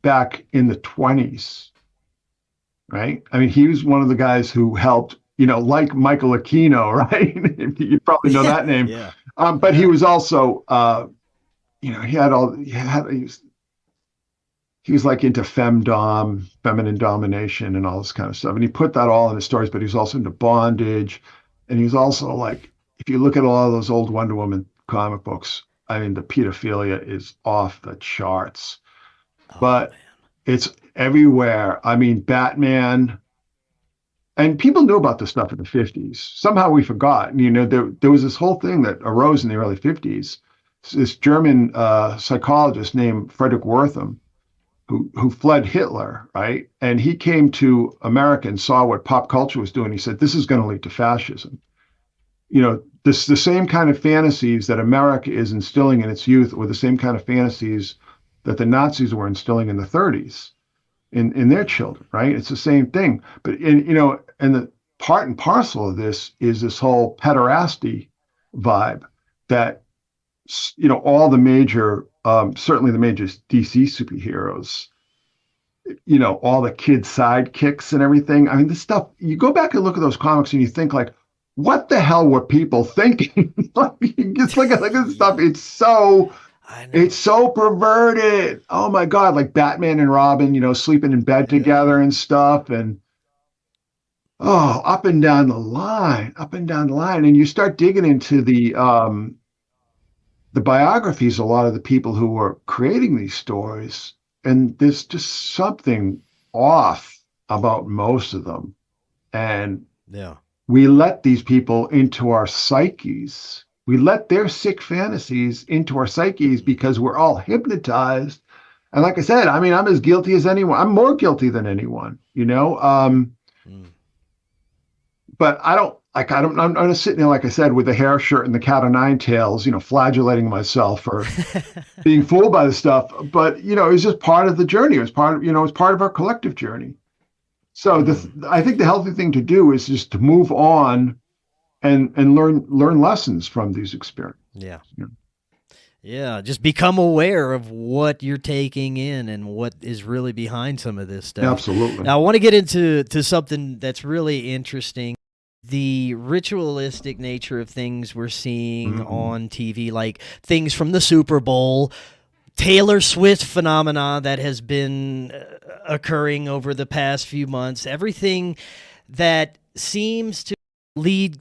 back in the 20s, right? I mean, he was one of the guys who helped, like Michael Aquino, right? You probably know that name.
Yeah.
But he was also, he was like into femdom, feminine domination, and all this kind of stuff. And he put that all in his stories, but he was also into bondage. And he's also like, if you look at a lot of those old Wonder Woman comic books, I mean, the pedophilia is off the charts. But it's everywhere. I mean, Batman. And people knew about this stuff in the 50s. Somehow we forgot. There was this whole thing that arose in the early 50s. This German psychologist named Frederick Wertham, who fled Hitler, right? And he came to America and saw what pop culture was doing. He said, this is going to lead to fascism. The same kind of fantasies that America is instilling in its youth were the same kind of fantasies that the Nazis were instilling in the 30s in their children, right? It's the same thing. But, and the part and parcel of this is this whole pederasty vibe that, all the major, certainly the major DC superheroes all the kid sidekicks and everything. I mean, this stuff, you go back and look at those comics and you think like, what the hell were people thinking? Like, you just look at this stuff. It's so perverted. Oh my God. Like Batman and Robin, sleeping in bed together and stuff. And up and down the line, up and down the line. And you start digging into the biographies, a lot of the people who were creating these stories, and there's just something off about most of them. And we let these people into our psyches. We let their sick fantasies into our psyches because we're all hypnotized. And like I said, I mean, I'm as guilty as anyone. I'm more guilty than anyone, But I'm just sitting there, like I said, with the hair shirt and the cat o' nine tails, flagellating myself for being fooled by the stuff. But, it's just part of the journey. It was part of, it's part of our collective journey. So I think the healthy thing to do is just to move on and learn lessons from these experiences.
Yeah. Yeah, just become aware of what you're taking in and what is really behind some of this stuff.
Absolutely.
Now, I want to get into something that's really interesting. The ritualistic nature of things we're seeing on TV, like things from the Super Bowl, Taylor Swift phenomena that has been occurring over the past few months, everything that seems to lead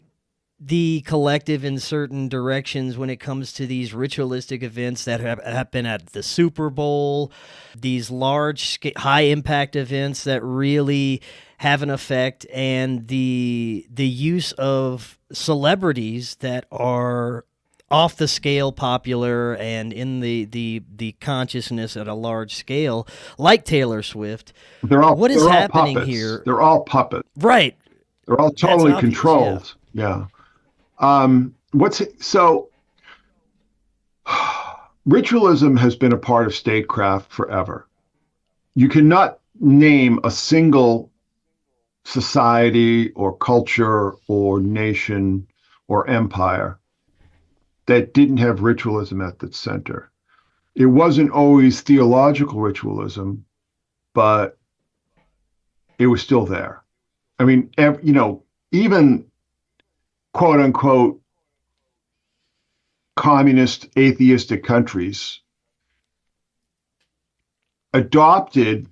the collective in certain directions when it comes to these ritualistic events that happen at the Super Bowl, these large, high-impact events that really have an effect, and the use of celebrities that are off the scale popular and in the consciousness at a large scale, like Taylor Swift. What is happening here?
They're all puppets.
Right.
They're all totally controlled. Yeah. Ritualism has been a part of statecraft forever. You cannot name a single society or culture or nation or empire that didn't have ritualism at the center. It wasn't always theological ritualism, but it was still there. I mean, even quote unquote communist atheistic countries adopted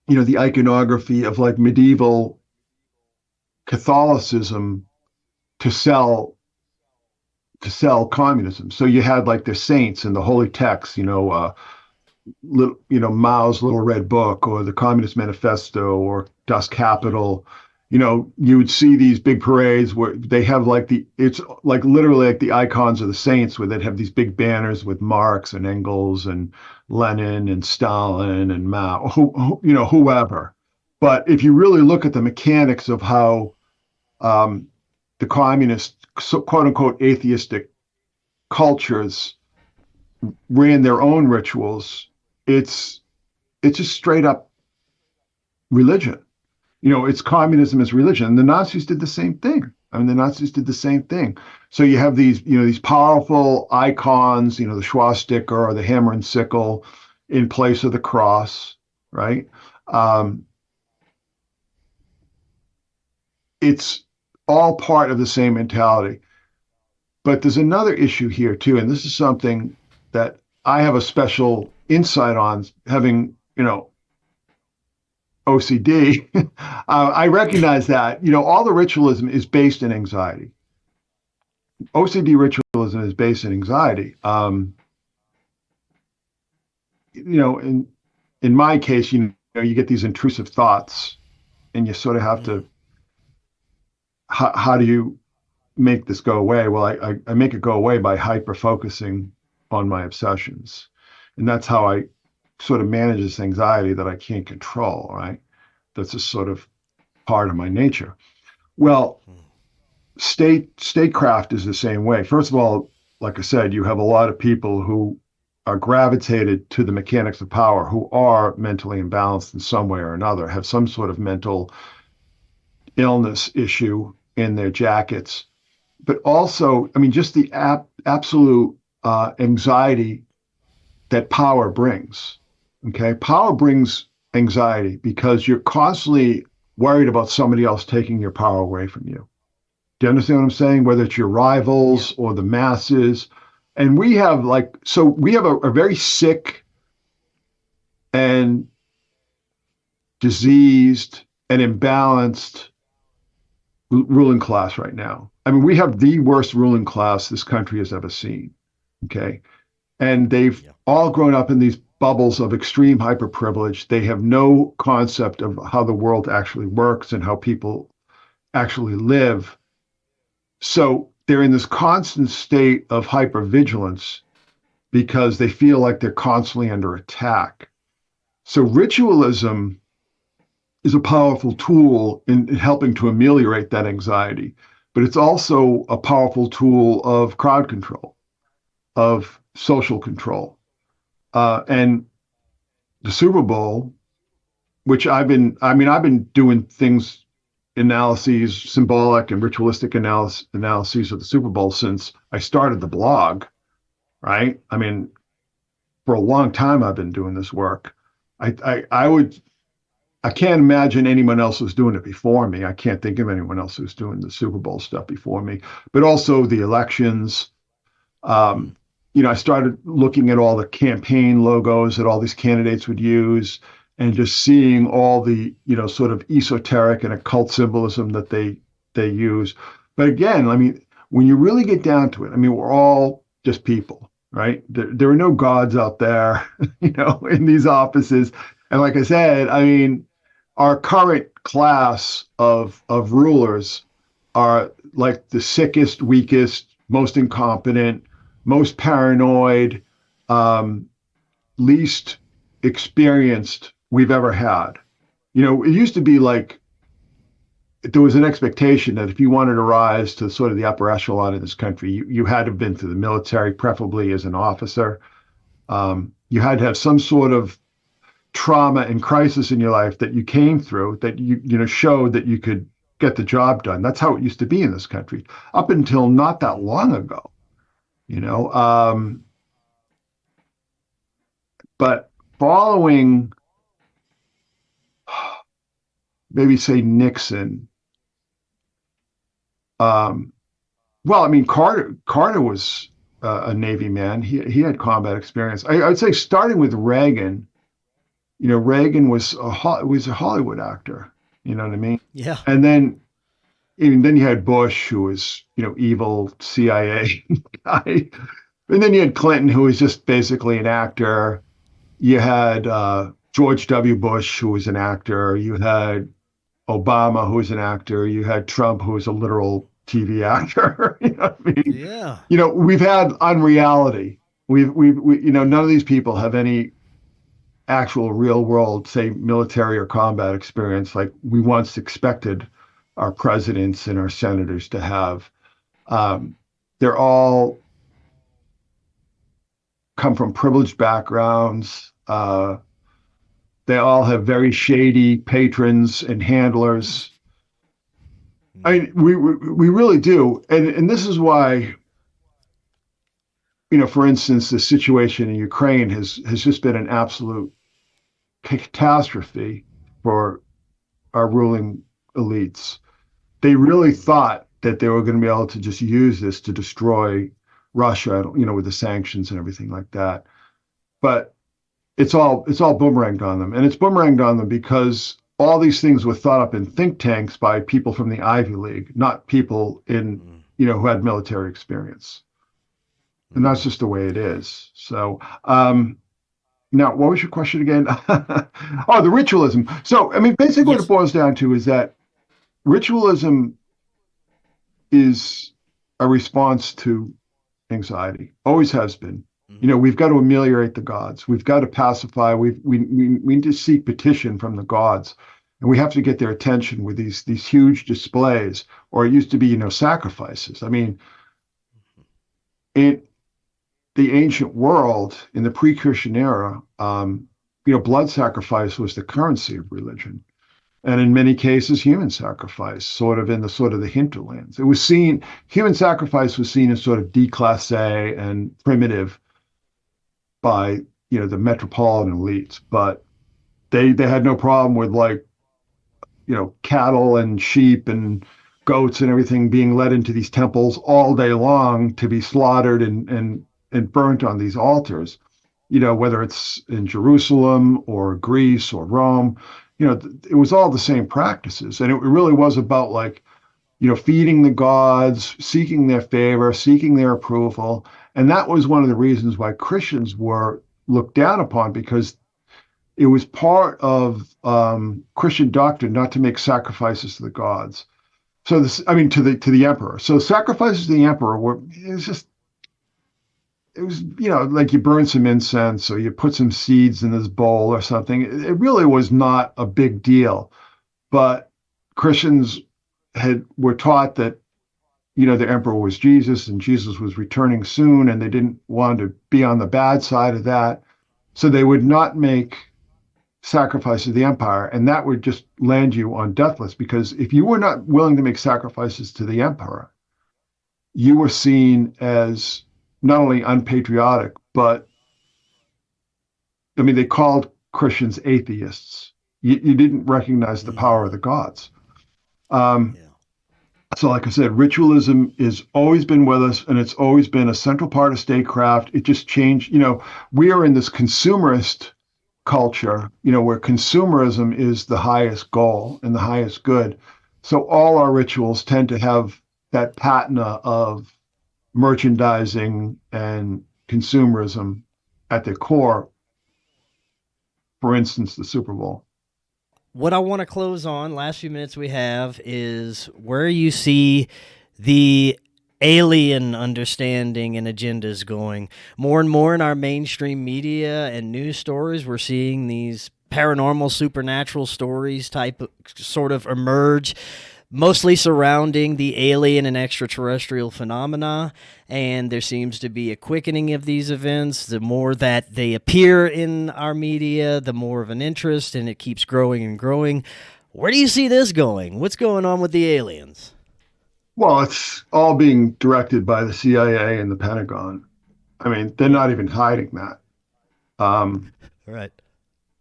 the iconography of like medieval Catholicism to sell communism. So you had like the saints and the holy texts, Mao's Little Red Book or the Communist Manifesto or Das Kapital. You would see these big parades where they have it's like literally like the icons of the saints, where they'd have these big banners with Marx and Engels and Lenin and Stalin and Mao, whoever. But if you really look at the mechanics of how the communist, quote unquote, atheistic cultures ran their own rituals, it's just straight up religion. It's communism as religion. And the Nazis did the same thing. So you have these powerful icons, the swastika or the hammer and sickle in place of the cross, right? It's all part of the same mentality. But there's another issue here too, and this is something that I have a special insight on, having, OCD. I recognize that, all the ritualism is based in anxiety. OCD ritualism is based in anxiety. In my case, you get these intrusive thoughts, and you sort of have to, how do you make this go away? Well, I make it go away by hyper-focusing on my obsessions. And that's how I sort of manage this anxiety that I can't control, right? That's just sort of part of my nature. Well, statecraft is the same way. First of all, like I said, you have a lot of people who are gravitated to the mechanics of power, who are mentally imbalanced in some way or another, have some sort of mental illness issue in their jackets. But also, I mean, just the absolute anxiety that power brings. Okay, power brings anxiety because you're constantly worried about somebody else taking your power away from you. Do you understand what I'm saying? Whether it's your rivals or the masses. And we have a very sick and diseased and imbalanced ruling class right now. I mean, we have the worst ruling class this country has ever seen. Okay. And they've all grown up in these bubbles of extreme hyperprivilege. They have no concept of how the world actually works and how people actually live. So they're in this constant state of hypervigilance because they feel like they're constantly under attack. So ritualism is a powerful tool in helping to ameliorate that anxiety, but it's also a powerful tool of crowd control, of social control. And the Super Bowl, which I've been doing things, analyses, symbolic and ritualistic analyses of the Super Bowl since I started the blog, right? I mean, for a long time I've been doing this work. I can't imagine anyone else was doing it before me. I can't think of anyone else who's doing the Super Bowl stuff before me, but also the elections. I started looking at all the campaign logos that all these candidates would use and just seeing all the, sort of esoteric and occult symbolism that they use. But again, I mean, when you really get down to it, I mean, we're all just people, right? There are no gods out there, in these offices. And like I said, I mean, our current class of rulers are like the sickest, weakest, most incompetent, most paranoid, least experienced we've ever had. It used to be like there was an expectation that if you wanted to rise to sort of the upper echelon in this country, you had to have been through the military, preferably as an officer. You had to have some sort of trauma and crisis in your life that you came through that you showed that you could get the job done. That's how it used to be in this country up until not that long ago. But following, maybe say Nixon, well, I mean, Carter was a Navy man. He had combat experience. I would say starting with Reagan, Reagan was a Hollywood actor. You know what I mean?
Yeah.
And then you had Bush, who was, evil CIA guy. And then you had Clinton, who was just basically an actor. You had George W. Bush, who was an actor. You had Obama, who was an actor. You had Trump, who was a literal TV actor. You know what I mean?
Yeah.
We've had unreality. We none of these people have any actual real world, say, military or combat experience like we once expected our presidents and our senators to have. They're all come from privileged backgrounds. They all have very shady patrons and handlers. I mean, we really do. And this is why, for instance, the situation in Ukraine has just been an absolute catastrophe for our ruling elites. They really thought that they were going to be able to just use this to destroy Russia, with the sanctions and everything like that. But it's all boomeranged on them. And it's boomeranged on them because all these things were thought up in think tanks by people from the Ivy League, not people who had military experience. And that's just the way it is. So, now, what was your question again? Oh, the ritualism. So, I mean, basically what it boils down to is that ritualism is a response to anxiety, always has been. We've got to ameliorate the gods. We've got to pacify. We need to seek petition from the gods. And we have to get their attention with these huge displays, or it used to be, sacrifices. I mean, in the ancient world, in the pre-Christian era, blood sacrifice was the currency of religion. And in many cases, human sacrifice, sort of the hinterlands. Human sacrifice was seen as sort of déclassé and primitive by, the metropolitan elites. But They had no problem with like, cattle and sheep and goats and everything being led into these temples all day long to be slaughtered and burnt on these altars. Whether it's in Jerusalem or Greece or Rome, it was all the same practices. And it really was about like, feeding the gods, seeking their favor, seeking their approval. And that was one of the reasons why Christians were looked down upon, because it was part of Christian doctrine not to make sacrifices to the gods. So to the emperor. So sacrifices to the emperor it was like you burn some incense or you put some seeds in this bowl or something. It really was not a big deal. But Christians were taught that the emperor was Jesus and Jesus was returning soon, and they didn't want to be on the bad side of that, so they would not make sacrifices to the empire, and that would just land you on death list, because if you were not willing to make sacrifices to the emperor, you were seen as not only unpatriotic, but they called Christians atheists. You didn't recognize the power of the gods. So like I said, ritualism has always been with us, and it's always been a central part of statecraft. It just changed. We are in this consumerist culture, where consumerism is the highest goal and the highest good. So all our rituals tend to have that patina of merchandising and consumerism at their core. For instance, the Super Bowl.
What I want to close on, last few minutes we have, is where you see the alien understanding and agendas going. More and more in our mainstream media and news stories, we're seeing these paranormal, supernatural stories sort of emerge, mostly surrounding the alien and extraterrestrial phenomena, and there seems to be a quickening of these events. The more that they appear in our media, the more of an interest, and it keeps growing and growing. Where do you see this going? What's going on with the aliens?
Well, it's all being directed by the CIA and the Pentagon. They're not even hiding that.
Right.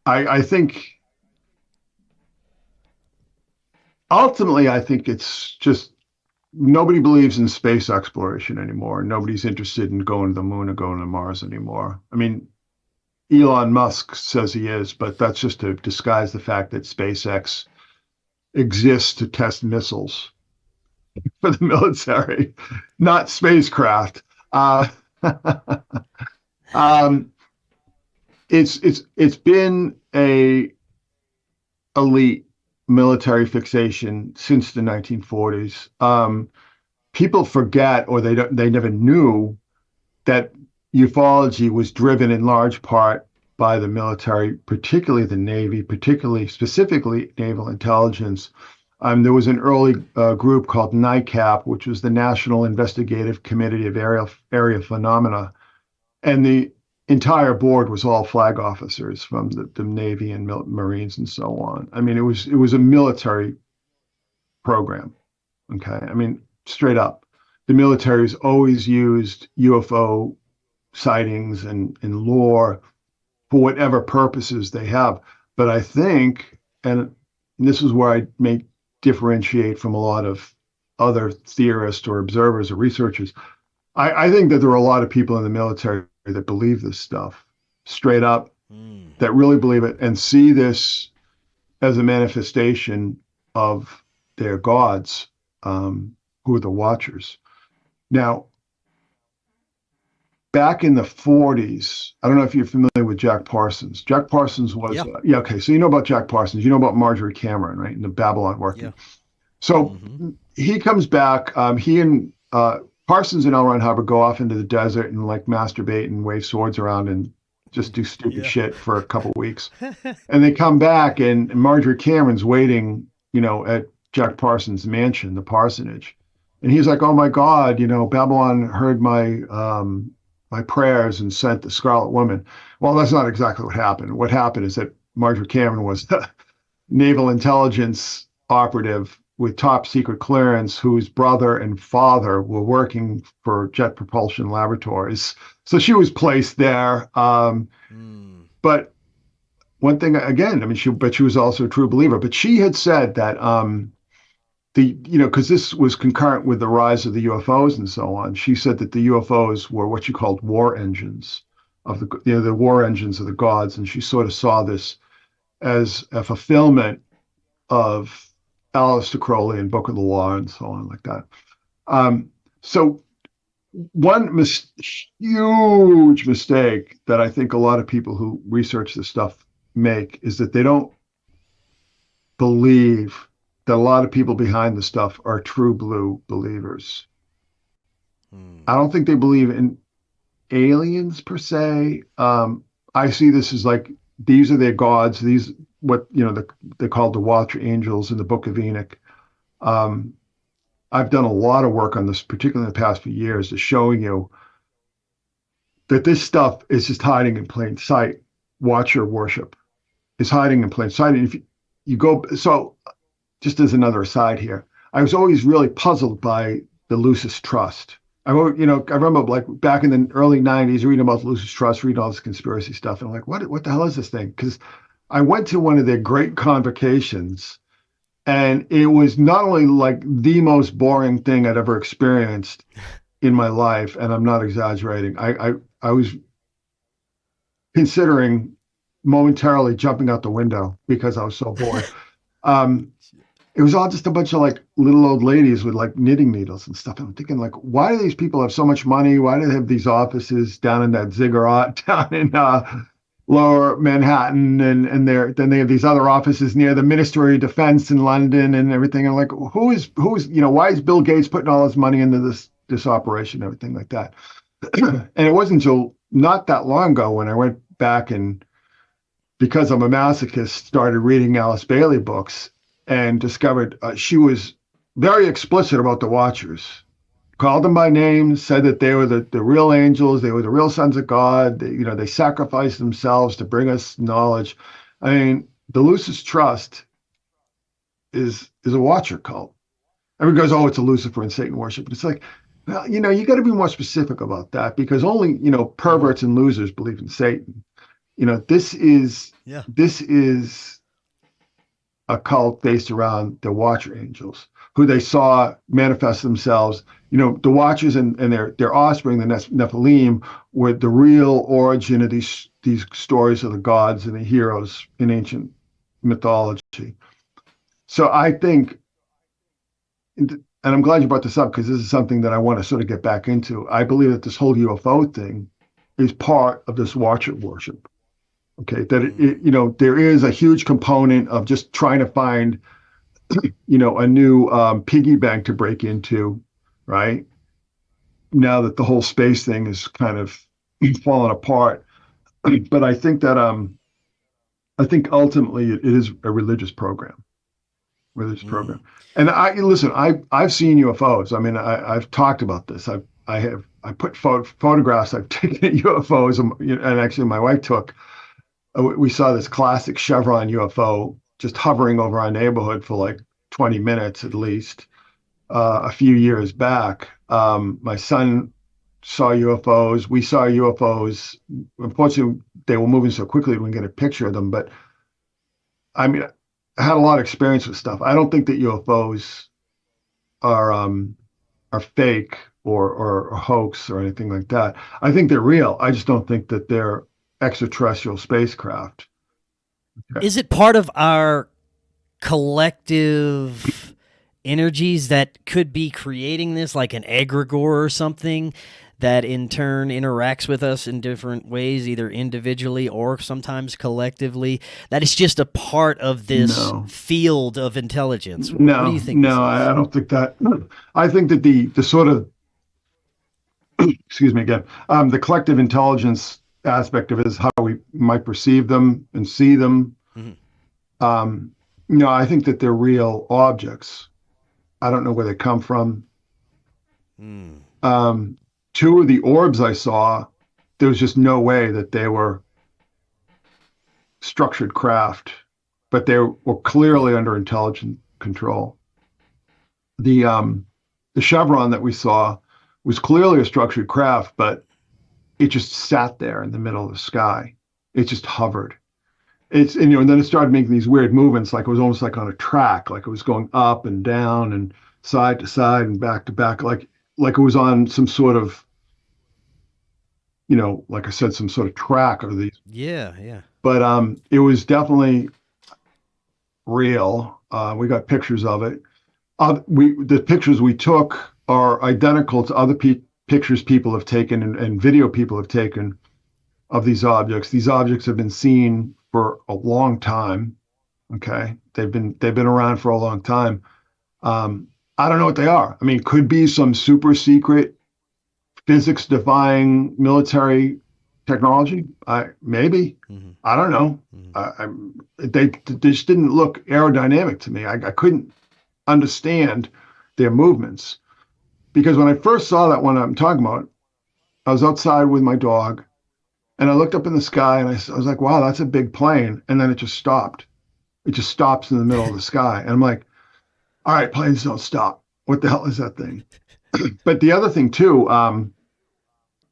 I think ultimately, I think it's just nobody believes in space exploration anymore. Nobody's interested in going to the moon or going to Mars anymore. Elon Musk says he is, but that's just to disguise the fact that SpaceX exists to test missiles for the military, not spacecraft. It's been a elite military fixation since the 1940s. People forget, or they never knew, that ufology was driven in large part by the military, particularly the Navy, specifically naval intelligence. There was an early group called NICAP, which was the National Investigative Committee of Area Phenomena, and the entire board was all flag officers from the Navy and Marines and so on. It was a military program. Okay, straight up, the military has always used UFO sightings and lore for whatever purposes they have. But I think, and this is where I may differentiate from a lot of other theorists or observers or researchers, I think that there are a lot of people in the military that believe this stuff straight up, that really believe it and see this as a manifestation of their gods, who are the Watchers. Now, back in the 40s, I don't know if you're familiar with Jack Parsons. Jack Parsons was, okay, so you know about Jack Parsons, you know about Marjorie Cameron, right, in the Babylon working. Yeah. So he comes back, he and Parsons and L. Ron Hubbard go off into the desert and like masturbate and wave swords around and just do stupid shit for a couple weeks. And they come back and Marjorie Cameron's waiting, at Jack Parsons' mansion, the parsonage. And he's like, oh my God, Babylon heard my my prayers and sent the Scarlet Woman. Well, that's not exactly what happened. What happened is that Marjorie Cameron was the naval intelligence operative with top secret clearance, whose brother and father were working for Jet Propulsion Laboratories. So she was placed there. But one thing again, I mean, she was also a true believer, but she had said that because this was concurrent with the rise of the UFOs and so on. She said that the UFOs were what she called war engines of the war engines of the gods, and she sort of saw this as a fulfillment of Aleister Crowley and Book of the Law and so on like that. So one huge mistake that I think a lot of people who research this stuff make is that they don't believe that a lot of people behind the stuff are true blue believers. I don't think they believe in aliens per se. I see this as like, these are their gods. These, what, they called the watcher angels in the Book of Enoch. I've done a lot of work on this, particularly in the past few years, to showing you that this stuff is just hiding in plain sight. Watcher worship is hiding in plain sight. And if you go, so just as another aside here, I was always really puzzled by the Lucis Trust. I remember like back in the early 90s reading about the Lucis Trust, reading all this conspiracy stuff. And I'm like, what the hell is this thing? Because I went to one of their great convocations, and it was not only like the most boring thing I'd ever experienced in my life, and I'm not exaggerating. I was considering momentarily jumping out the window because I was so bored. It was all just a bunch of like little old ladies with like knitting needles and stuff. And I'm thinking, like, why do these people have so much money? Why do they have these offices down in that ziggurat down in lower Manhattan? And then they have these other offices near the Ministry of Defense in London and everything. And like, who's why is Bill Gates putting all his money into this operation, everything like that? And it wasn't until not that long ago when I went back and, because I'm a masochist, started reading Alice Bailey books and discovered she was very explicit about the Watchers. Called them by name, said that they were the real angels, they were the real sons of God. They sacrificed themselves to bring us knowledge. I mean, the Lucis Trust is a Watcher cult. Everyone goes, oh, it's a Lucifer and Satan worship. But it's like, well, you got to be more specific about that, because only, perverts and losers believe in Satan. This is a cult based around the Watcher angels, who they saw manifest themselves. The Watchers and their offspring, the Nephilim, were the real origin of these stories of the gods and the heroes in ancient mythology. So I think, and I'm glad you brought this up, because this is something that I want to sort of get back into. I believe that this whole UFO thing is part of this Watcher worship. Okay, that there is a huge component of just trying to find, a new piggy bank to break into, right? Now that the whole space thing is kind of falling apart, but I think that I think ultimately it is a religious program, And I've seen UFOs. I mean, I've talked about this. I put photographs I've taken at UFOs, and actually my wife took. We saw this classic chevron UFO just hovering over our neighborhood for like 20 minutes at least a few years back. My son saw UFOs. We saw UFOs. Unfortunately, they were moving so quickly we didn't get a picture of them. But I mean, I had a lot of experience with stuff. I don't think that UFOs are fake or a hoax or anything like that. I think they're real. I just don't think that they're extraterrestrial spacecraft.
Is it part of our collective energies that could be creating this, like an egregore or something that in turn interacts with us in different ways, either individually or sometimes collectively, that is just a part of this field of intelligence? What do you think?
No, I don't think that. I think that the sort of excuse me again, the collective intelligence aspect of it is how we might perceive them and see them. I think that they're real objects. I don't know where they come from. Two of the orbs I saw, there was just no way that they were structured craft, but they were clearly under intelligent control. The chevron that we saw was clearly a structured craft, but it just sat there in the middle of the sky. It just hovered. and then it started making these weird movements, like it was almost like on a track, like it was going up and down and side to side and back to back, like it was on some sort of, like I said, some sort of track of these.
Yeah, yeah.
But it was definitely real. We got pictures of it. The pictures we took are identical to other pictures people have taken and video people have taken of these objects. These objects have been seen for a long time. Okay, they've been around for a long time. I don't know what they are. I mean, could be some super secret physics-defying military technology. Maybe.
Mm-hmm.
I don't know.
Mm-hmm.
They just didn't look aerodynamic to me. I couldn't understand their movements, because when I first saw that one I'm talking about, I was outside with my dog, and I looked up in the sky, and I was like, "Wow, that's a big plane!" And then it just stopped. It just stops in the middle of the sky, and I'm like, "All right, planes don't stop. What the hell is that thing?" But the other thing too,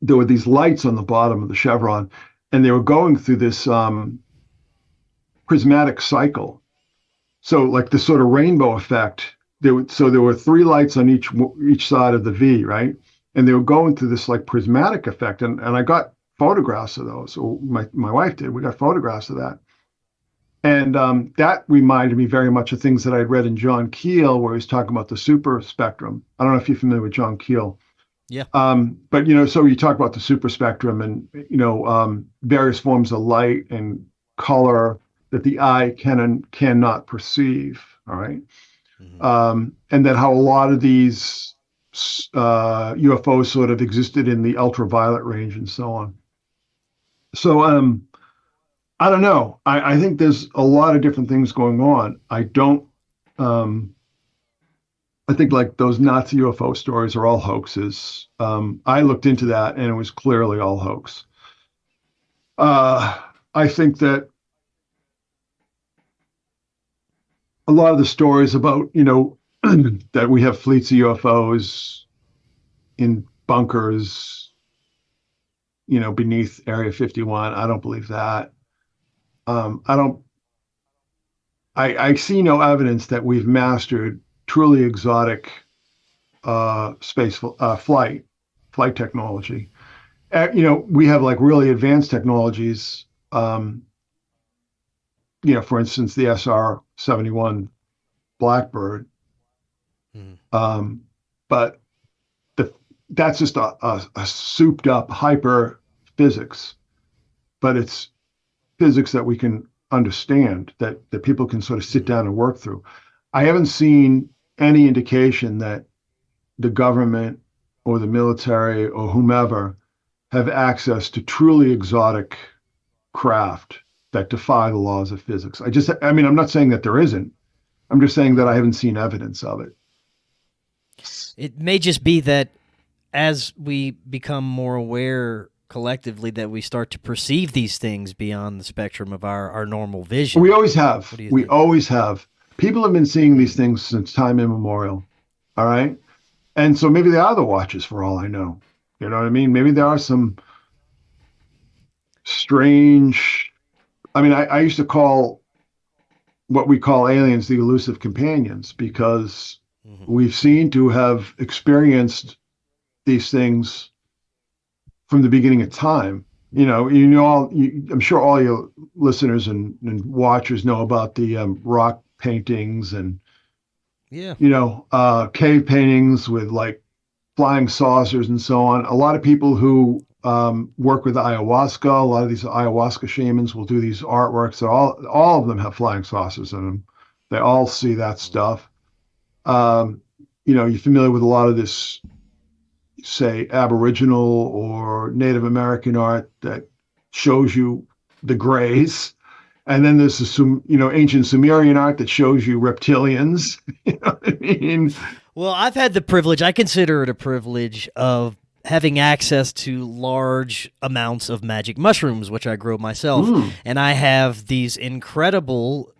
there were these lights on the bottom of the chevron, and they were going through this prismatic cycle. So like this sort of rainbow effect. There were three lights on each side of the V, right? And they were going through this like prismatic effect, and I got photographs of those. Or my wife did. We got photographs of that. And that reminded me very much of things that I'd read in John Keel, where he's talking about the super spectrum. I don't know if you're familiar with John Keel.
Yeah.
But, so you talk about the super spectrum and, various forms of light and color that the eye can and cannot perceive. All right. Mm-hmm. And then how a lot of these UFOs sort of existed in the ultraviolet range and so on. So, I don't know. I think there's a lot of different things going on. I think like those Nazi UFO stories are all hoaxes. I looked into that and it was clearly all hoax. I think that a lot of the stories about, that we have fleets of UFOs in bunkers, beneath Area 51, I don't believe that. I see no evidence that we've mastered truly exotic space flight technology. We have like really advanced technologies. For instance, the SR-71 Blackbird. Mm. But that's just a souped up hyper physics, but it's physics that we can understand, that people can sort of sit down and work through. I haven't seen any indication that the government or the military or whomever have access to truly exotic craft that defy the laws of physics. I'm not saying that there isn't. I'm just saying that I haven't seen evidence of it.
It may just be that as we become more aware collectively, that we start to perceive these things beyond the spectrum of our normal vision.
We always have. We always have. People have been seeing these things since time immemorial. All right. And so maybe they are the watches for all I know. You know what I mean? Maybe there are some strange, I used to call what we call aliens the elusive companions, because we've seen to have experienced these things from the beginning of time. I'm sure all your listeners and watchers know about the rock paintings and cave paintings with like flying saucers and so on. A lot of people who work with ayahuasca, a lot of these ayahuasca shamans will do these artworks that all of them have flying saucers in them. They all see that stuff. You're familiar with a lot of this, say, Aboriginal or Native American art that shows you the grays. And then there's the ancient Sumerian art that shows you reptilians. You know what I mean?
Well, I've had the privilege, I consider it a privilege, of having access to large amounts of magic mushrooms, which I grow myself. And I have these incredible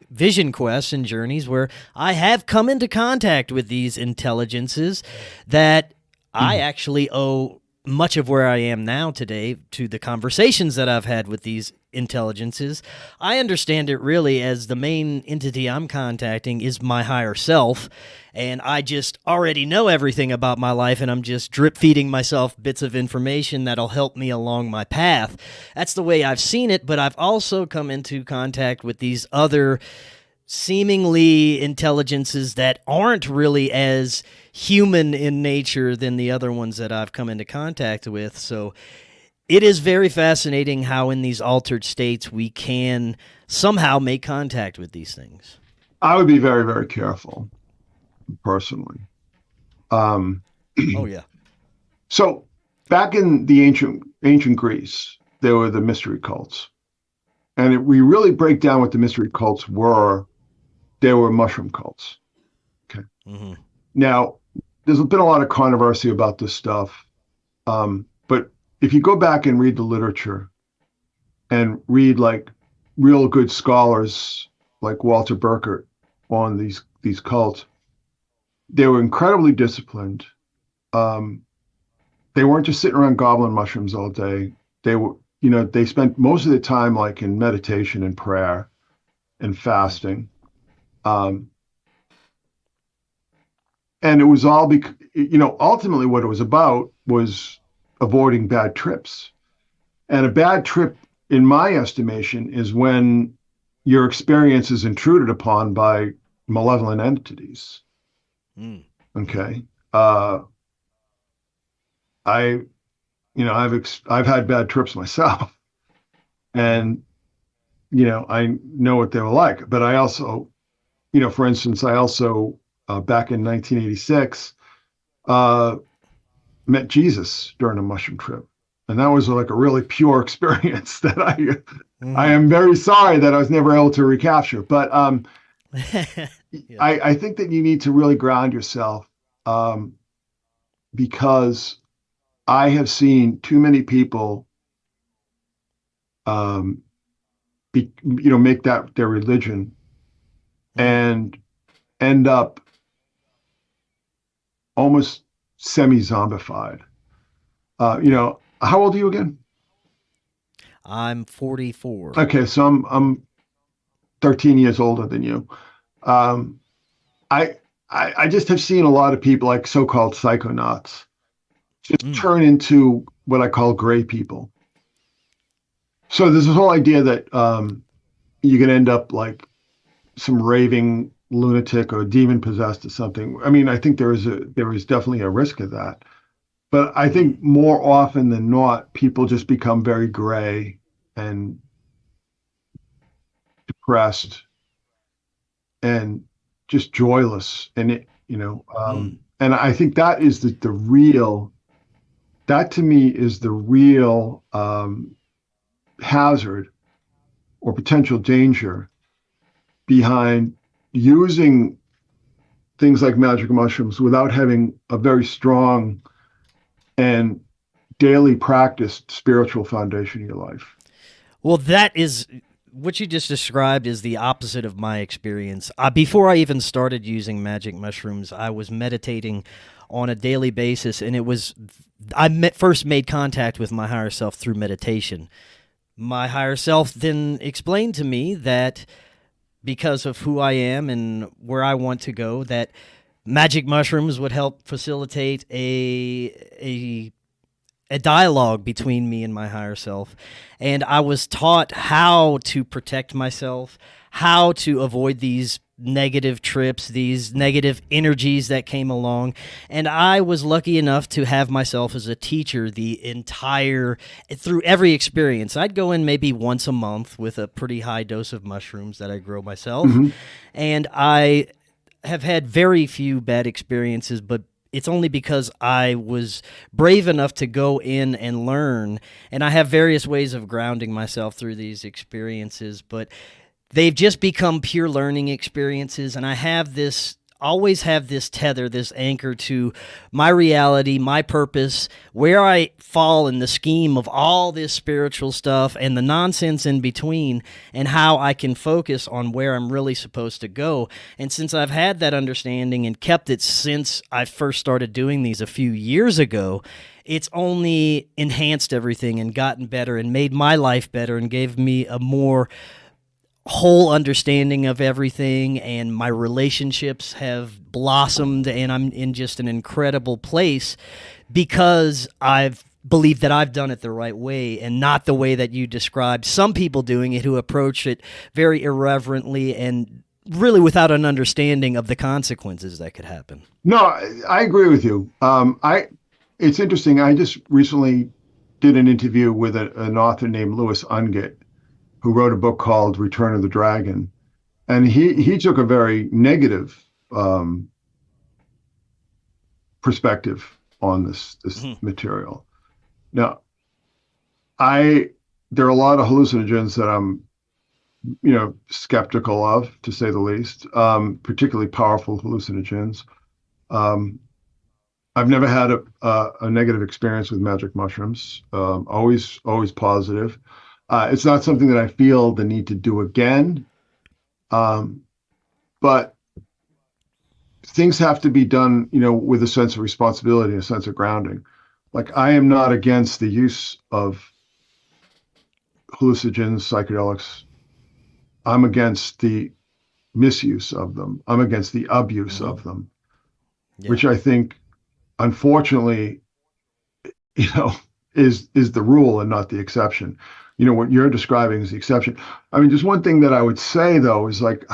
vision quests and journeys where I have come into contact with these intelligences that I actually owe much of where I am now today to the conversations that I've had with these intelligences. I understand it really as the main entity I'm contacting is my higher self, and I just already know everything about my life, and I'm just drip feeding myself bits of information that'll help me along my path. That's the way I've seen it, but I've also come into contact with these other seemingly intelligences that aren't really as human in nature than the other ones that I've come into contact with. So it is very fascinating how in these altered states we can somehow make contact with these things.
I would be very, very careful, personally.
Oh, yeah.
So back in the ancient Greece, there were the mystery cults. And if we really break down what the mystery cults were, there were mushroom cults. Okay.
Mm-hmm.
Now, there's been a lot of controversy about this stuff. But if you go back and read the literature and read like real good scholars like Walter Burkert on these cults, they were incredibly disciplined. They weren't just sitting around gobbling mushrooms all day. They were, they spent most of the time like in meditation and prayer and fasting. And it was all ultimately what it was about was avoiding bad trips. And a bad trip, in my estimation, is when your experience is intruded upon by malevolent entities. Okay. I've had bad trips myself, and I know what they were like. But I also, for instance, back in 1986 met Jesus during a mushroom trip, and that was like a really pure experience that I am very sorry that I was never able to recapture. But
Yeah.
I think that you need to really ground yourself, because I have seen too many people, make that their religion and end up almost semi-zombified. How old are you again?
I'm 44.
Okay, so I'm 13 years older than you. I just have seen a lot of people, like so-called psychonauts, just turn into what I call gray people. So there's this whole idea that you can end up like some raving lunatic or demon possessed or something. I mean, I think there is definitely a risk of that. But I think more often than not, people just become very gray and depressed and just joyless. And and I think that is the real. That to me is the real hazard or potential danger behind using things like magic mushrooms without having a very strong and daily practiced spiritual foundation in your life.
Well, that is what you just described is the opposite of my experience. Before I even started using magic mushrooms, I was meditating on a daily basis, and first made contact with my higher self through meditation. My higher self then explained to me that because of who I am and where I want to go, that magic mushrooms would help facilitate a dialogue between me and my higher self. And I was taught how to protect myself, how to avoid these negative trips, these negative energies that came along. And I was lucky enough to have myself as a teacher through every experience. I'd go in maybe once a month with a pretty high dose of mushrooms that I grow myself.
Mm-hmm.
And I have had very few bad experiences, but it's only because I was brave enough to go in and learn. And I have various ways of grounding myself through these experiences, but they've just become pure learning experiences, and I always have this tether, this anchor to my reality, my purpose, where I fall in the scheme of all this spiritual stuff and the nonsense in between, and how I can focus on where I'm really supposed to go. And since I've had that understanding and kept it since I first started doing these a few years ago, it's only enhanced everything and gotten better and made my life better and gave me a more whole understanding of everything, and my relationships have blossomed, and I'm in just an incredible place because I've believed that I've done it the right way and not the way that you described some people doing it, who approach it very irreverently and really without an understanding of the consequences that could happen.
No, I agree with you. It's interesting. I just recently did an interview with an author named Louis Ungett, who wrote a book called Return of the Dragon. And he took a very negative perspective on this material. Now, there are a lot of hallucinogens that I'm, skeptical of, to say the least, particularly powerful hallucinogens. I've never had a negative experience with magic mushrooms. Always positive. It's not something that I feel the need to do again. But things have to be done, with a sense of responsibility, a sense of grounding. Like, I am not against the use of hallucinogens, psychedelics. I'm against the misuse of them. I'm against the abuse of them, which I think, unfortunately, is the rule and not the exception. What you're describing is the exception. I mean, just one thing that I would say, though, is like,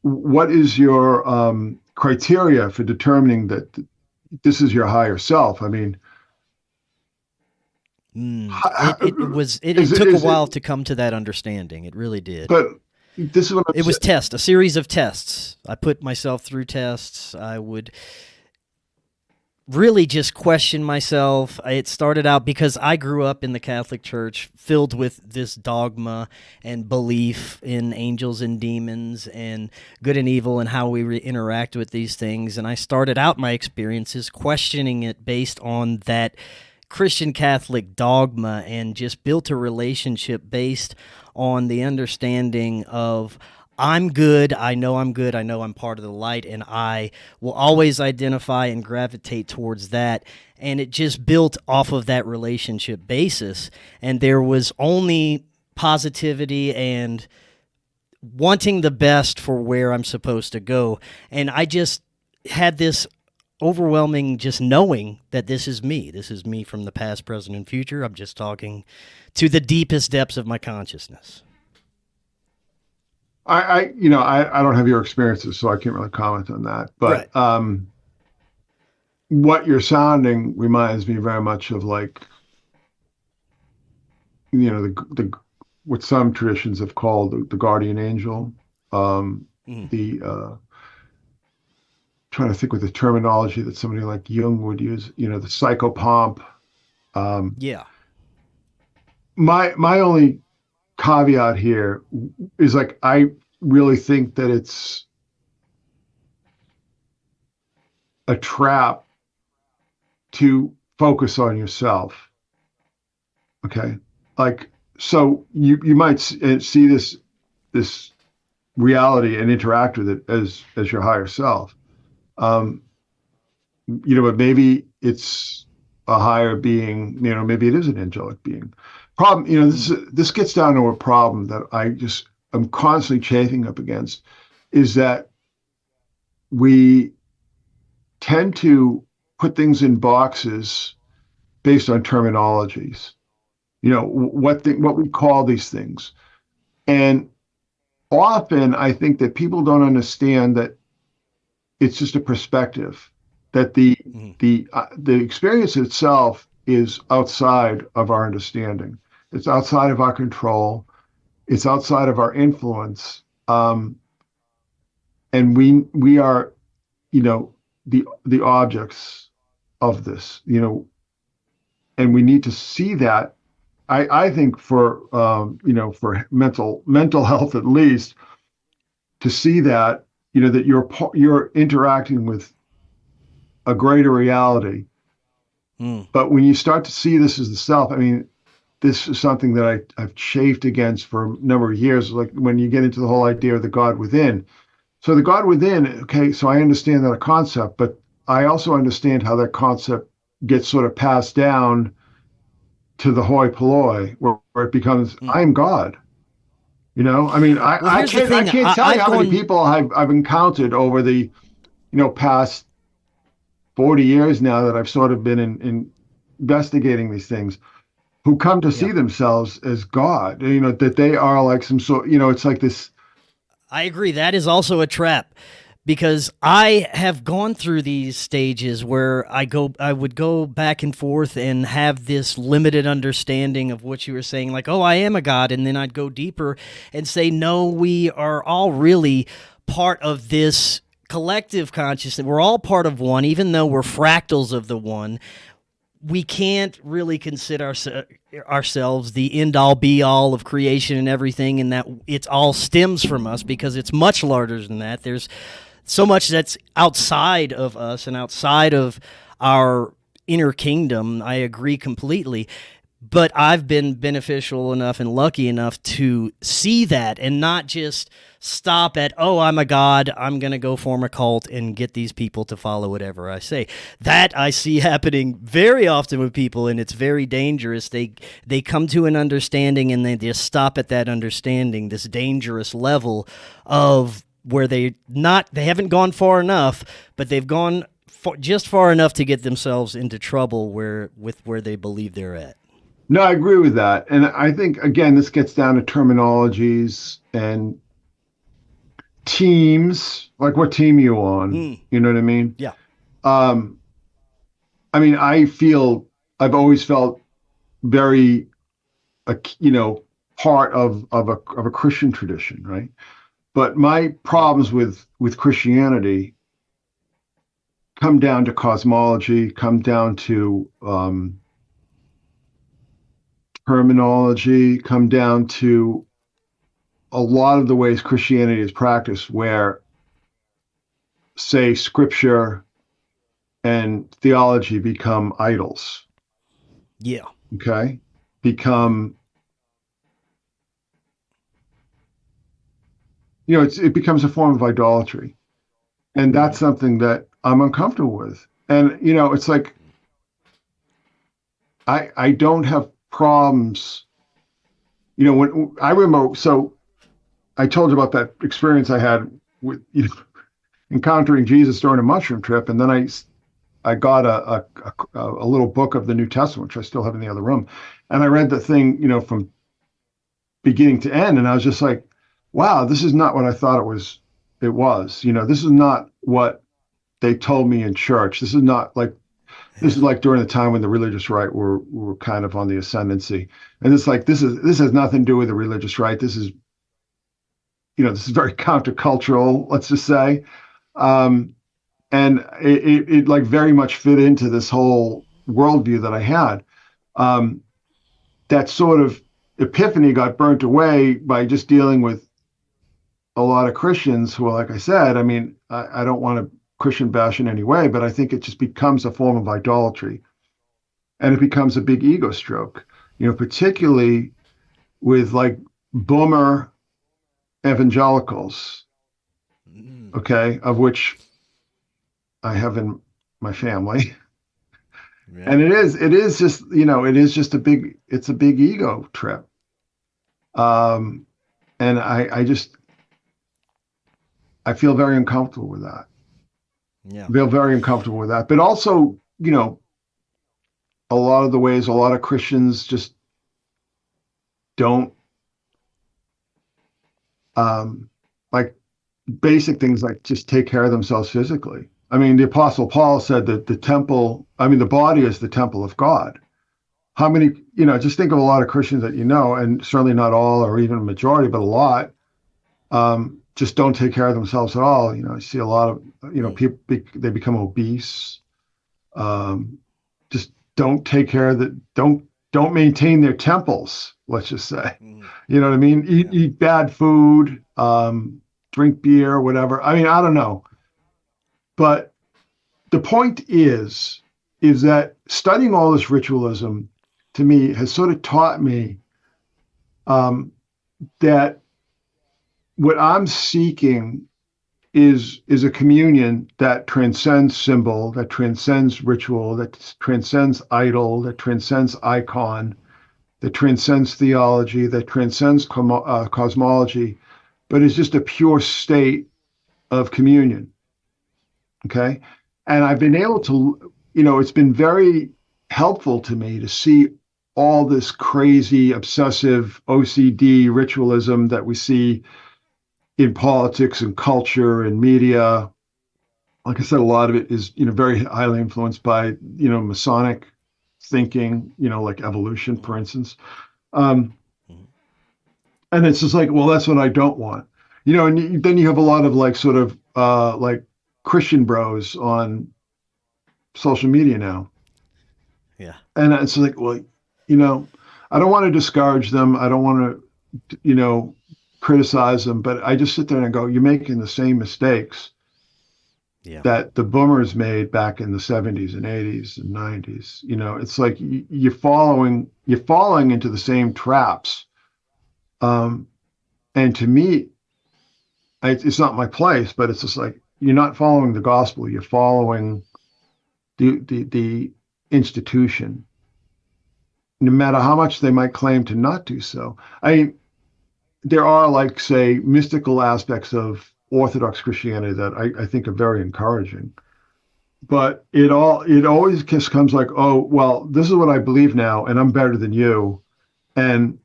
what is your criteria for determining that this is your higher self? I mean,
it took a while to come to that understanding. It really did.
But this is what
it was a series of tests. I put myself through tests. I would really just question myself. It started out because I grew up in the Catholic Church, filled with this dogma and belief in angels and demons and good and evil and how we interact with these things. And I started out my experiences questioning it based on that Christian Catholic dogma, and just built a relationship based on the understanding of, I'm good, I know I'm good, I know I'm part of the light, and I will always identify and gravitate towards that. And it just built off of that relationship basis. And there was only positivity and wanting the best for where I'm supposed to go. And I just had this overwhelming just knowing that this is me. This is me from the past, present, and future. I'm just talking to the deepest depths of my consciousness.
I don't have your experiences, so I can't really comment on that. But right. What you're sounding reminds me very much of, like, the what some traditions have called the guardian angel. Trying to think with the terminology that somebody like Jung would use, the psychopomp. My only caveat here is, like, I really think that it's a trap to focus on yourself. Okay, like, so you might see this reality and interact with it as your higher self. But maybe it's a higher being, maybe it is an angelic being. Problem, this gets down to a problem that I'm constantly chafing up against, is that we tend to put things in boxes based on terminologies, what we call these things. And often I think that people don't understand that it's just a perspective, that the experience itself is outside of our understanding. It's outside of our control. It's outside of our influence. And we are, the objects of this, and we need to see that. I think for mental health, at least, to see that, that you're interacting with a greater reality. But when you start to see this as the self, I mean, this is something that I've chafed against for a number of years, like when you get into the whole idea of the God within. So the God within, okay, so I understand that concept, but I also understand how that concept gets sort of passed down to the hoi polloi, where it becomes, I'm God. You know, I mean,
Well, here's the
I
thing.
can't tell you
I've
how many
gone.
people I've encountered over the, past 40 years now that I've sort of been in investigating these things, who come to see
Yeah,
themselves as God, that they are like some sort, it's like this.
I agree. That is also a trap because I have gone through these stages where I would go back and forth and have this limited understanding of what you were saying, like, oh, I am a God, and then I'd go deeper and say, no, we are all really part of this collective consciousness. We're all part of one, even though we're fractals of the one. We can't really consider ourselves the end all be all of creation and everything, and that it all stems from us, because it's much larger than that. There's so much that's outside of us and outside of our inner kingdom. I agree completely. But I've been beneficial enough and lucky enough to see that and not just stop at, oh, I'm a god, I'm going to go form a cult and get these people to follow whatever I say. That I see happening very often with people, and it's very dangerous. They come to an understanding and they just stop at that understanding, this dangerous level of where they haven't gone far enough, but they've gone just far enough to get themselves into trouble where they believe they're at.
No, I agree with that. And I think, again, this gets down to terminologies and teams, like what team you on, you know what I mean?
Yeah.
Um, I mean, I've always felt very, part of a Christian tradition, right? But my problems with Christianity come down to cosmology, come down to terminology, come down to a lot of the ways Christianity is practiced, where, say, scripture and theology become idols.
Yeah.
Okay? Become, it becomes a form of idolatry. And that's something that I'm uncomfortable with. And, it's like, I don't have problems. When I remember, so I told you about that experience I had with, encountering Jesus during a mushroom trip. And then I got a little book of the New Testament, which I still have in the other room. And I read the thing, from beginning to end. And I was just like, wow, this is not what I thought it was. This is not what they told me in church. This is not like, this is like during the time when the religious right were kind of on the ascendancy. And it's like, this has nothing to do with the religious right. This is very countercultural, let's just say. And it like very much fit into this whole worldview that I had. That sort of epiphany got burnt away by just dealing with a lot of Christians who are, like I said, I mean, I don't want to Christian bash in any way, but I think it just becomes a form of idolatry, and it becomes a big ego stroke, particularly with like boomer evangelicals, okay, of which I have in my family. Yeah. And it is just, it's a big ego trip. And I feel very uncomfortable with that.
Yeah.
I feel very uncomfortable with that. But also, a lot of the ways a lot of Christians just don't, like basic things like just take care of themselves physically. I mean, the Apostle Paul said that the body is the temple of God. How many, just think of a lot of Christians that and certainly not all or even a majority, but a lot, just don't take care of themselves at all. I see a lot of, people, they become obese, just don't take care of don't maintain their temples, let's just say. You know what I mean? Eat bad food, drink beer, whatever. I mean, I don't know. But the point is that studying all this ritualism, to me, has sort of taught me that what I'm seeking is a communion that transcends symbol, that transcends ritual, that transcends idol, that transcends icon, that transcends theology, that transcends cosmology, but is just a pure state of communion. Okay. And I've been able to, it's been very helpful to me to see all this crazy, obsessive OCD ritualism that we see in politics and culture and media. Like I said, a lot of it is, very highly influenced by, Masonic thinking, like evolution, for instance. And it's just like, well, that's what I don't want, and then you have a lot of like sort of like Christian bros on social media now.
Yeah.
And it's like, well, I don't want to discourage them. I don't want to, criticize them, but I just sit there and I go, you're making the same mistakes that the boomers made back in the 70s and 80s and 90s. It's like you're falling into the same traps. And to me, it's not my place, but it's just like, you're not following the gospel. You're following the institution, no matter how much they might claim to not do so. There are, like, say, mystical aspects of Orthodox Christianity that I think are very encouraging. But it always just comes like, oh, well, this is what I believe now, and I'm better than you. And,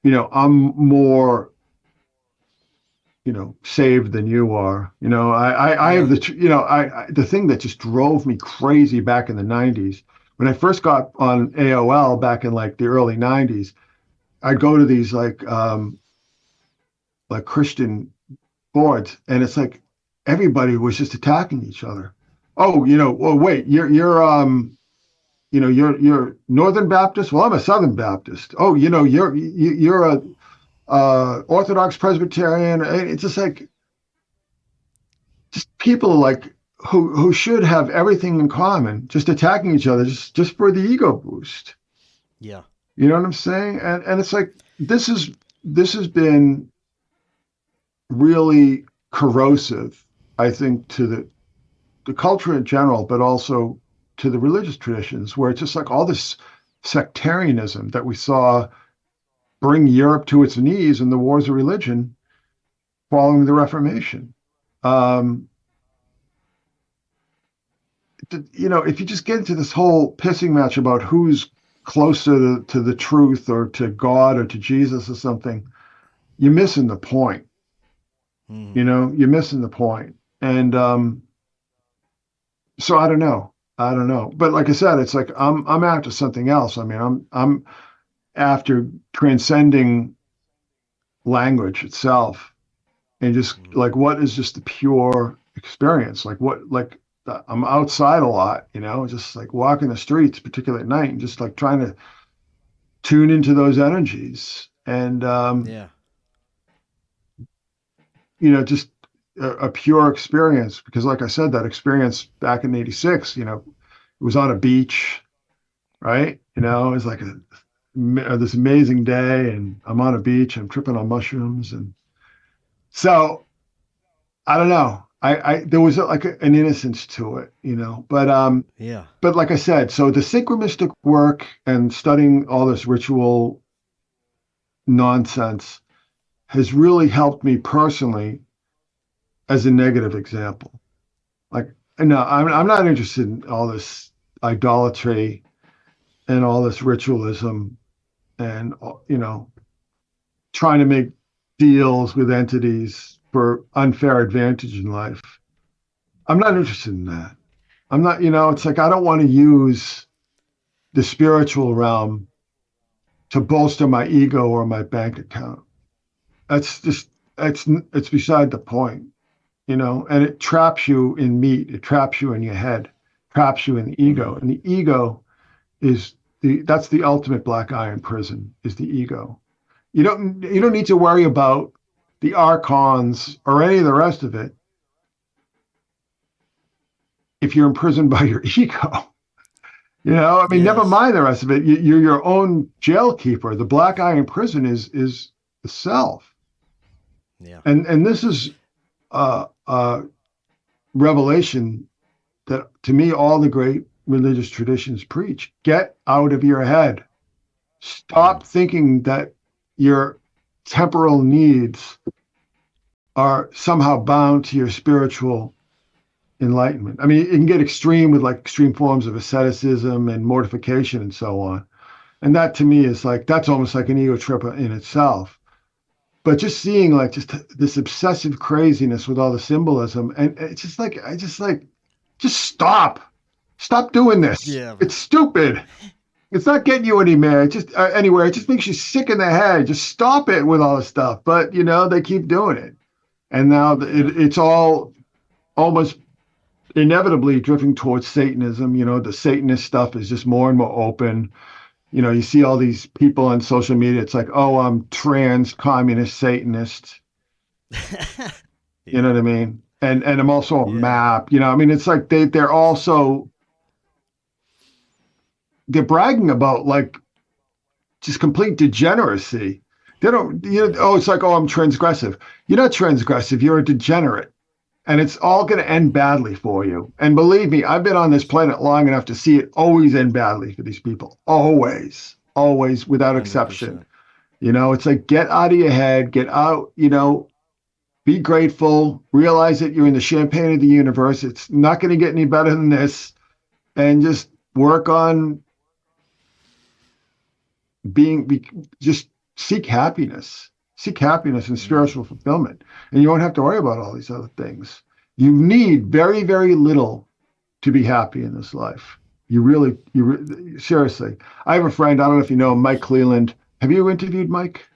I'm more, saved than you are. I have the thing that just drove me crazy back in the 90s. When I first got on AOL back in like the early 90s, I'd go to these like Christian boards, and it's like everybody was just attacking each other. Oh, well, wait, you're Northern Baptist. Well, I'm a Southern Baptist. Oh, you're a Orthodox Presbyterian. It's just like, just people like who should have everything in common, just attacking each other just for the ego boost.
Yeah.
You know what I'm saying? And it's like, this has been really corrosive, I think, to the culture in general, but also to the religious traditions, where it's just like all this sectarianism that we saw bring Europe to its knees in the wars of religion following the Reformation. If you just get into this whole pissing match about who's closer to the truth or to God or to Jesus or something, you're missing the point. You're missing the point. And so I don't know. But like I said, it's like I'm after something else. I mean, I'm after transcending language itself, and just like, what is just the pure experience? Like I'm outside a lot, just like walking the streets, particularly at night, and just like trying to tune into those energies. And just a pure experience, because like I said, that experience back in 86, it was on a beach, right? It was like this amazing day, and I'm on a beach, I'm tripping on mushrooms. And so I don't know. There was like an innocence to it, but but like I said, so the synchromistic work and studying all this ritual nonsense has really helped me personally as a negative example. Like, no, I'm not interested in all this idolatry and all this ritualism and, trying to make deals with entities for unfair advantage in life. I'm not interested in that. I'm not, it's like, I don't want to use the spiritual realm to bolster my ego or my bank account. That's just, it's beside the point, and it traps you in meat. It traps you in your head, traps you in the ego. And the ego is that's the ultimate black iron prison, is the ego. You don't need to worry about the archons or any of the rest of it if you're imprisoned by your ego. Never mind the rest of it. You're your own jail keeper. The black iron prison is the self.
Yeah.
And this is revelation that, to me, all the great religious traditions preach. Get out of your head. Stop thinking that your temporal needs are somehow bound to your spiritual enlightenment. I mean, it can get extreme with like extreme forms of asceticism and mortification and so on. And that to me is like, that's almost like an ego trip in itself. But just seeing like just this obsessive craziness with all the symbolism, and it's just like, just stop doing this.
Yeah.
It's stupid. It's not getting you anywhere. Anywhere. It just makes you sick in the head. Just stop it with all this stuff. But they keep doing it, and now it's all almost inevitably drifting towards Satanism. The Satanist stuff is just more and more open. You see all these people on social media. It's like, oh, I'm trans communist Satanist.
Yeah.
You know what I mean? And I'm also a map. I mean, it's like they're bragging about like just complete degeneracy. They don't, it's like, oh, I'm transgressive. You're not transgressive. You're a degenerate. And it's all going to end badly for you. And believe me, I've been on this planet long enough to see it always end badly for these people. Always, without exception.
100%.
It's like, get out of your head, get out, be grateful, realize that you're in the champagne of the universe. It's not going to get any better than this. And just work on just seek happiness. Seek happiness and spiritual fulfillment. And you won't have to worry about all these other things. You need very, very little to be happy in this life. Seriously. I have a friend, I don't know if you know, Mike Cleland. Have you interviewed Mike?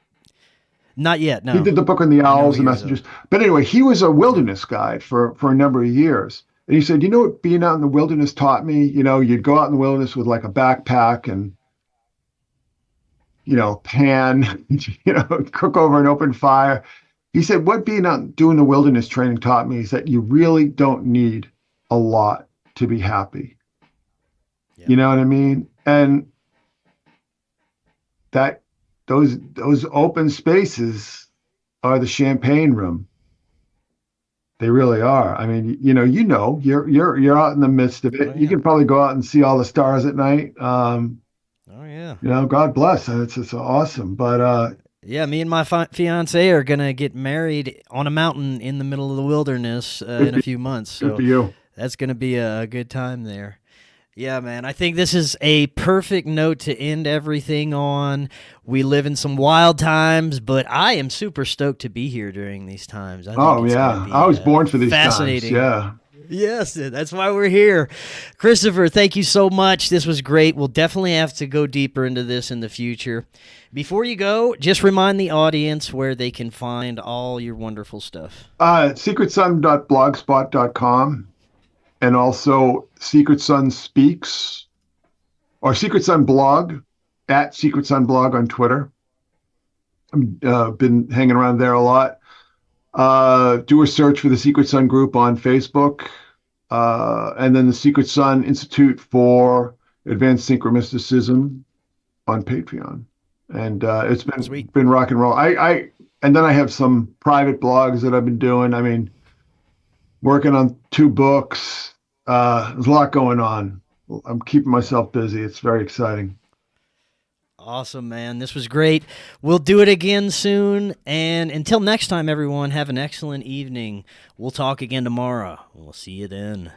Not yet, no.
He did the book on the owls and messengers. But anyway, he was a wilderness guide for a number of years. And he said, what being out in the wilderness taught me? You'd go out in the wilderness with like a backpack and pan, cook over an open fire. He said, what being out doing the wilderness training taught me is that you really don't need a lot to be happy. Yeah. You know what I mean? And that those open spaces are the champagne room. They really are. I mean, you're out in the midst of it. Oh, yeah. You can probably go out and see all the stars at night.
Oh yeah.
God bless. It's awesome. But
yeah, me and my fiance are gonna get married on a mountain in the middle of the wilderness in a few months. So
good for you.
That's gonna be a good time there. Yeah, man. I think this is a perfect note to end everything on. We live in some wild times, but I am super stoked to be here during these times. I
was born for these
fascinating
times. Yeah.
Yes, that's why we're here. Christopher, thank you so much. This was great. We'll definitely have to go deeper into this in the future. Before you go, just remind the audience where they can find all your wonderful stuff.
secretsun.blogspot.com, and also Secret Sun Speaks, or Secret Sun Blog, at Secret Sun Blog on Twitter. I've been hanging around there a lot. Do a search for the Secret Sun group on Facebook, and then the Secret Sun Institute for Advanced Synchromysticism on Patreon. And it's been rock and roll. And then I have some private blogs that I've been doing. I mean, working on 2 books. There's a lot going on. I'm keeping myself busy. It's very exciting.
Awesome, man. This was great. We'll do it again soon. And until next time, everyone, have an excellent evening. We'll talk again tomorrow. We'll see you then.